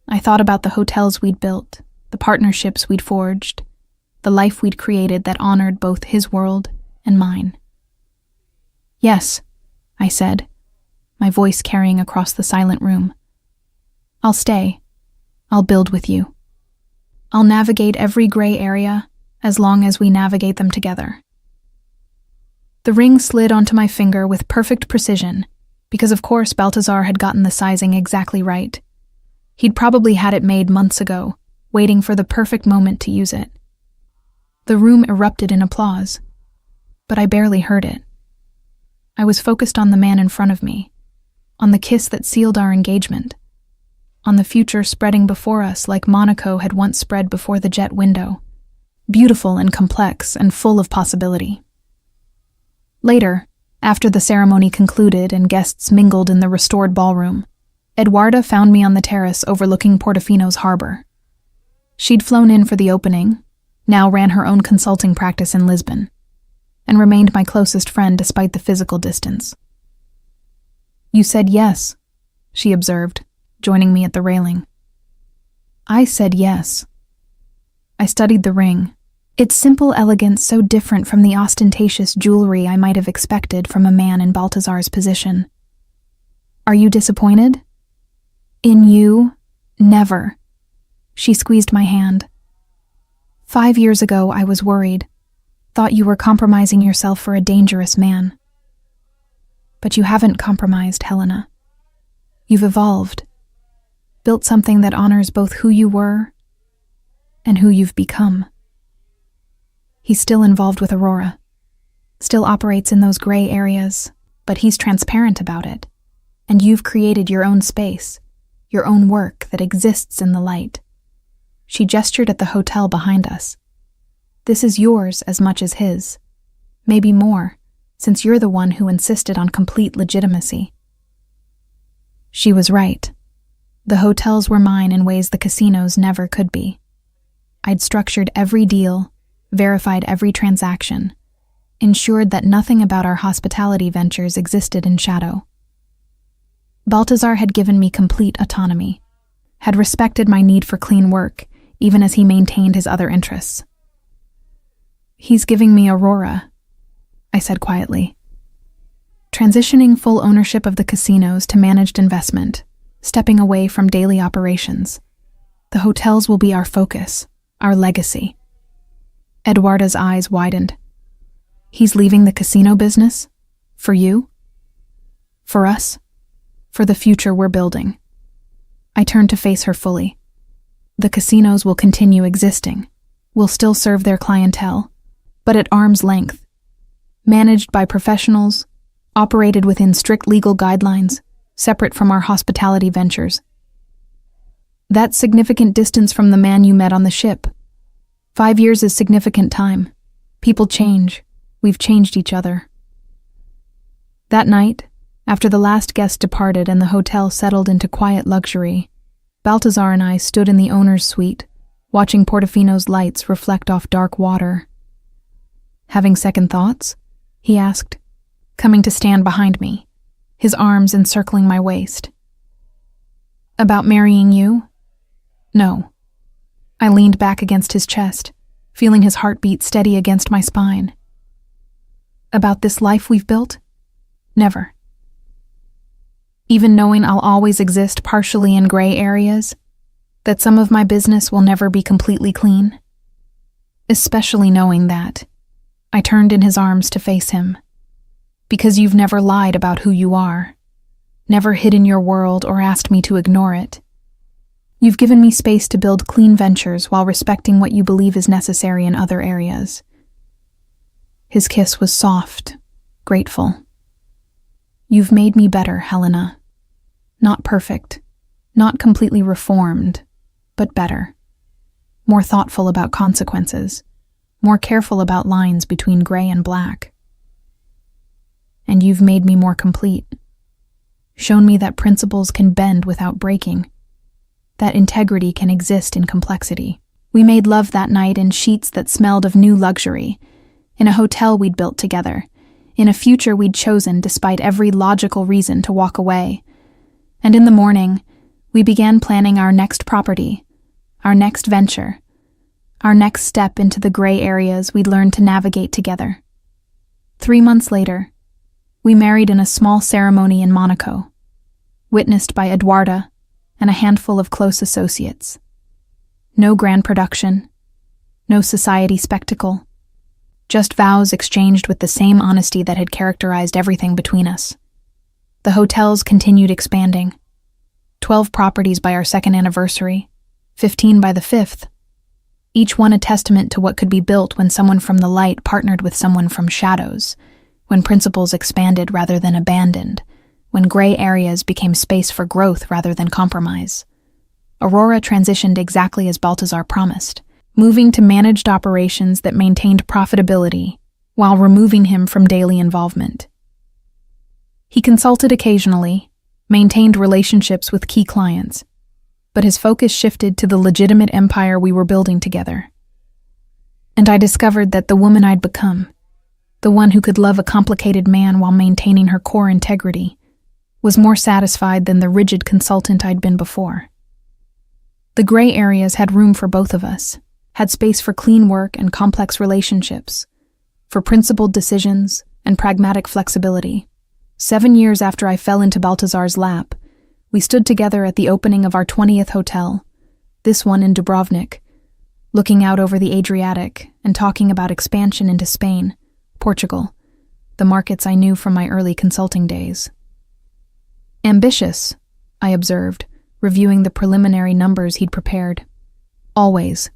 Speaker 1: I thought about the hotels we'd built, the partnerships we'd forged, the life we'd created that honored both his world and mine. "Yes," I said, my voice carrying across the silent room. "I'll stay. I'll build with you. I'll navigate every gray area as long as we navigate them together." The ring slid onto my finger with perfect precision, because of course Baltazar had gotten the sizing exactly right. He'd probably had it made months ago, waiting for the perfect moment to use it. The room erupted in applause, but I barely heard it. I was focused on the man in front of me, on the kiss that sealed our engagement, on the future spreading before us like Monaco had once spread before the jet window, beautiful and complex and full of possibility. Later, after the ceremony concluded and guests mingled in the restored ballroom, Eduarda found me on the terrace overlooking Portofino's harbor. She'd flown in for the opening, now ran her own consulting practice in Lisbon, and remained my closest friend despite the physical distance. "You said yes," she observed, joining me at the railing. I said yes. I studied the ring, its simple elegance so different from the ostentatious jewelry I might have expected from a man in Baltazar's position. "Are you disappointed?" "In you? Never." She squeezed my hand. "5 years ago I was worried, thought you were compromising yourself for a dangerous man. But you haven't compromised, Helena. You've evolved, built something that honors both who you were and who you've become." He's still involved with Aurora, still operates in those gray areas, but he's transparent about it. And you've created your own space, your own work that exists in the light. She gestured at the hotel behind us. This is yours as much as his. Maybe more, since you're the one who insisted on complete legitimacy. She was right. The hotels were mine in ways the casinos never could be. I'd structured every deal, verified every transaction, ensured that nothing about our hospitality ventures existed in shadow. Baltazar had given me complete autonomy, had respected my need for clean work, even as he maintained his other interests. He's giving me Aurora, I said quietly. Transitioning full ownership of the casinos to managed investment, stepping away from daily operations. The hotels will be our focus, our legacy. Eduarda's eyes widened. He's leaving the casino business? For you? For us? For the future we're building. I turned to face her fully. The casinos will continue existing. We'll still serve their clientele, but at arm's length. Managed by professionals, operated within strict legal guidelines, separate from our hospitality ventures. That's significant distance from the man you met on the ship. 5 years is significant time. People change. We've changed each other. That night, after the last guest departed and the hotel settled into quiet luxury, Baltazar and I stood in the owner's suite, watching Portofino's lights reflect off dark water. Having second thoughts? He asked, coming to stand behind me, his arms encircling my waist. About marrying you? No. I leaned back against his chest, feeling his heartbeat steady against my spine. About this life we've built? Never. Even knowing I'll always exist partially in gray areas, that some of my business will never be completely clean? Especially knowing that. I turned in his arms to face him. Because you've never lied about who you are, never hidden your world or asked me to ignore it. You've given me space to build clean ventures while respecting what you believe is necessary in other areas. His kiss was soft, grateful. You've made me better, Helena. Not perfect, not completely reformed, but better. More thoughtful about consequences, more careful about lines between gray and black. And you've made me more complete. Shown me that principles can bend without breaking, that integrity can exist in complexity. We made love that night in sheets that smelled of new luxury, in a hotel we'd built together, in a future we'd chosen despite every logical reason to walk away. And in the morning, we began planning our next property, our next venture, our next step into the gray areas we'd learned to navigate together. 3 months later, we married in a small ceremony in Monaco, witnessed by Eduarda and a handful of close associates. No grand production, no society spectacle, just vows exchanged with the same honesty that had characterized everything between us. The hotels continued expanding. 12 properties by our second anniversary, 15 by the 5th, each one a testament to what could be built when someone from the light partnered with someone from shadows, when principles expanded rather than abandoned, when gray areas became space for growth rather than compromise. Aurora transitioned exactly as Baltazar promised, moving to managed operations that maintained profitability while removing him from daily involvement. He consulted occasionally, maintained relationships with key clients, but his focus shifted to the legitimate empire we were building together. And I discovered that the woman I'd become, the one who could love a complicated man while maintaining her core integrity, was more satisfied than the rigid consultant I'd been before. The gray areas had room for both of us, had space for clean work and complex relationships, for principled decisions and pragmatic flexibility. 7 years after I fell into Baltazar's lap, we stood together at the opening of our 20th hotel, this one in Dubrovnik, looking out over the Adriatic and talking about expansion into Spain, Portugal, the markets I knew from my early consulting days. Ambitious, I observed, reviewing the preliminary numbers he'd prepared. Always.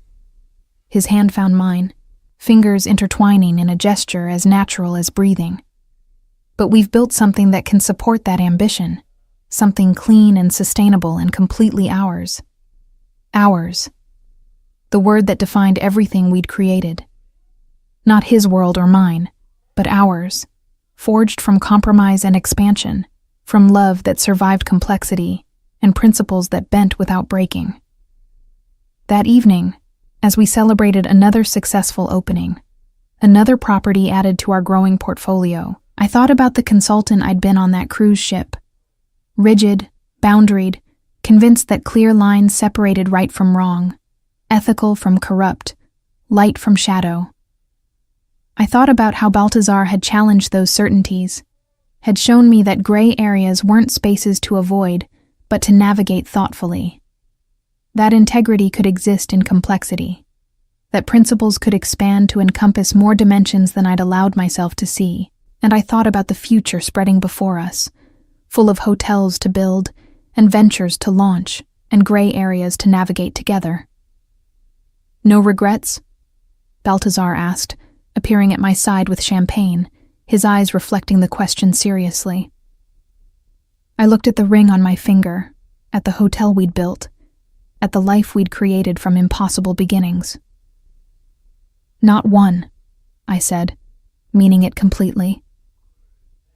Speaker 1: His hand found mine, fingers intertwining in a gesture as natural as breathing. But we've built something that can support that ambition, something clean and sustainable and completely ours. Ours. The word that defined everything we'd created. Not his world or mine, but ours, forged from compromise and expansion, from love that survived complexity and principles that bent without breaking. That evening, as we celebrated another successful opening, another property added to our growing portfolio, I thought about the consultant I'd been on that cruise ship. Rigid, boundaried, convinced that clear lines separated right from wrong, ethical from corrupt, light from shadow. I thought about how Baltazar had challenged those certainties, had shown me that gray areas weren't spaces to avoid, but to navigate thoughtfully. That integrity could exist in complexity, that principles could expand to encompass more dimensions than I'd allowed myself to see, and I thought about the future spreading before us, full of hotels to build, and ventures to launch, and gray areas to navigate together. "No regrets?" Baltazar asked, appearing at my side with champagne, his eyes reflecting the question seriously. I looked at the ring on my finger, at the hotel we'd built, at the life we'd created from impossible beginnings. "Not one," I said, meaning it completely.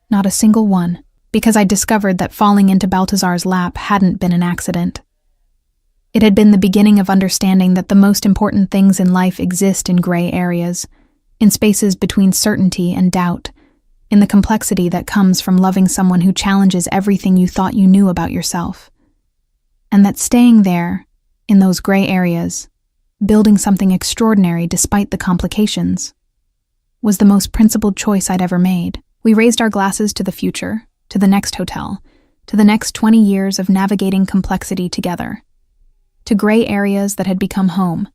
Speaker 1: Not a single one, because I discovered that falling into Baltazar's lap hadn't been an accident. It had been the beginning of understanding that the most important things in life exist in gray areas, in spaces between certainty and doubt, in the complexity that comes from loving someone who challenges everything you thought you knew about yourself. And that staying there, in those gray areas, building something extraordinary despite the complications, was the most principled choice I'd ever made. We raised our glasses to the future, to the next hotel, to the next 20 years of navigating complexity together, to gray areas that had become home,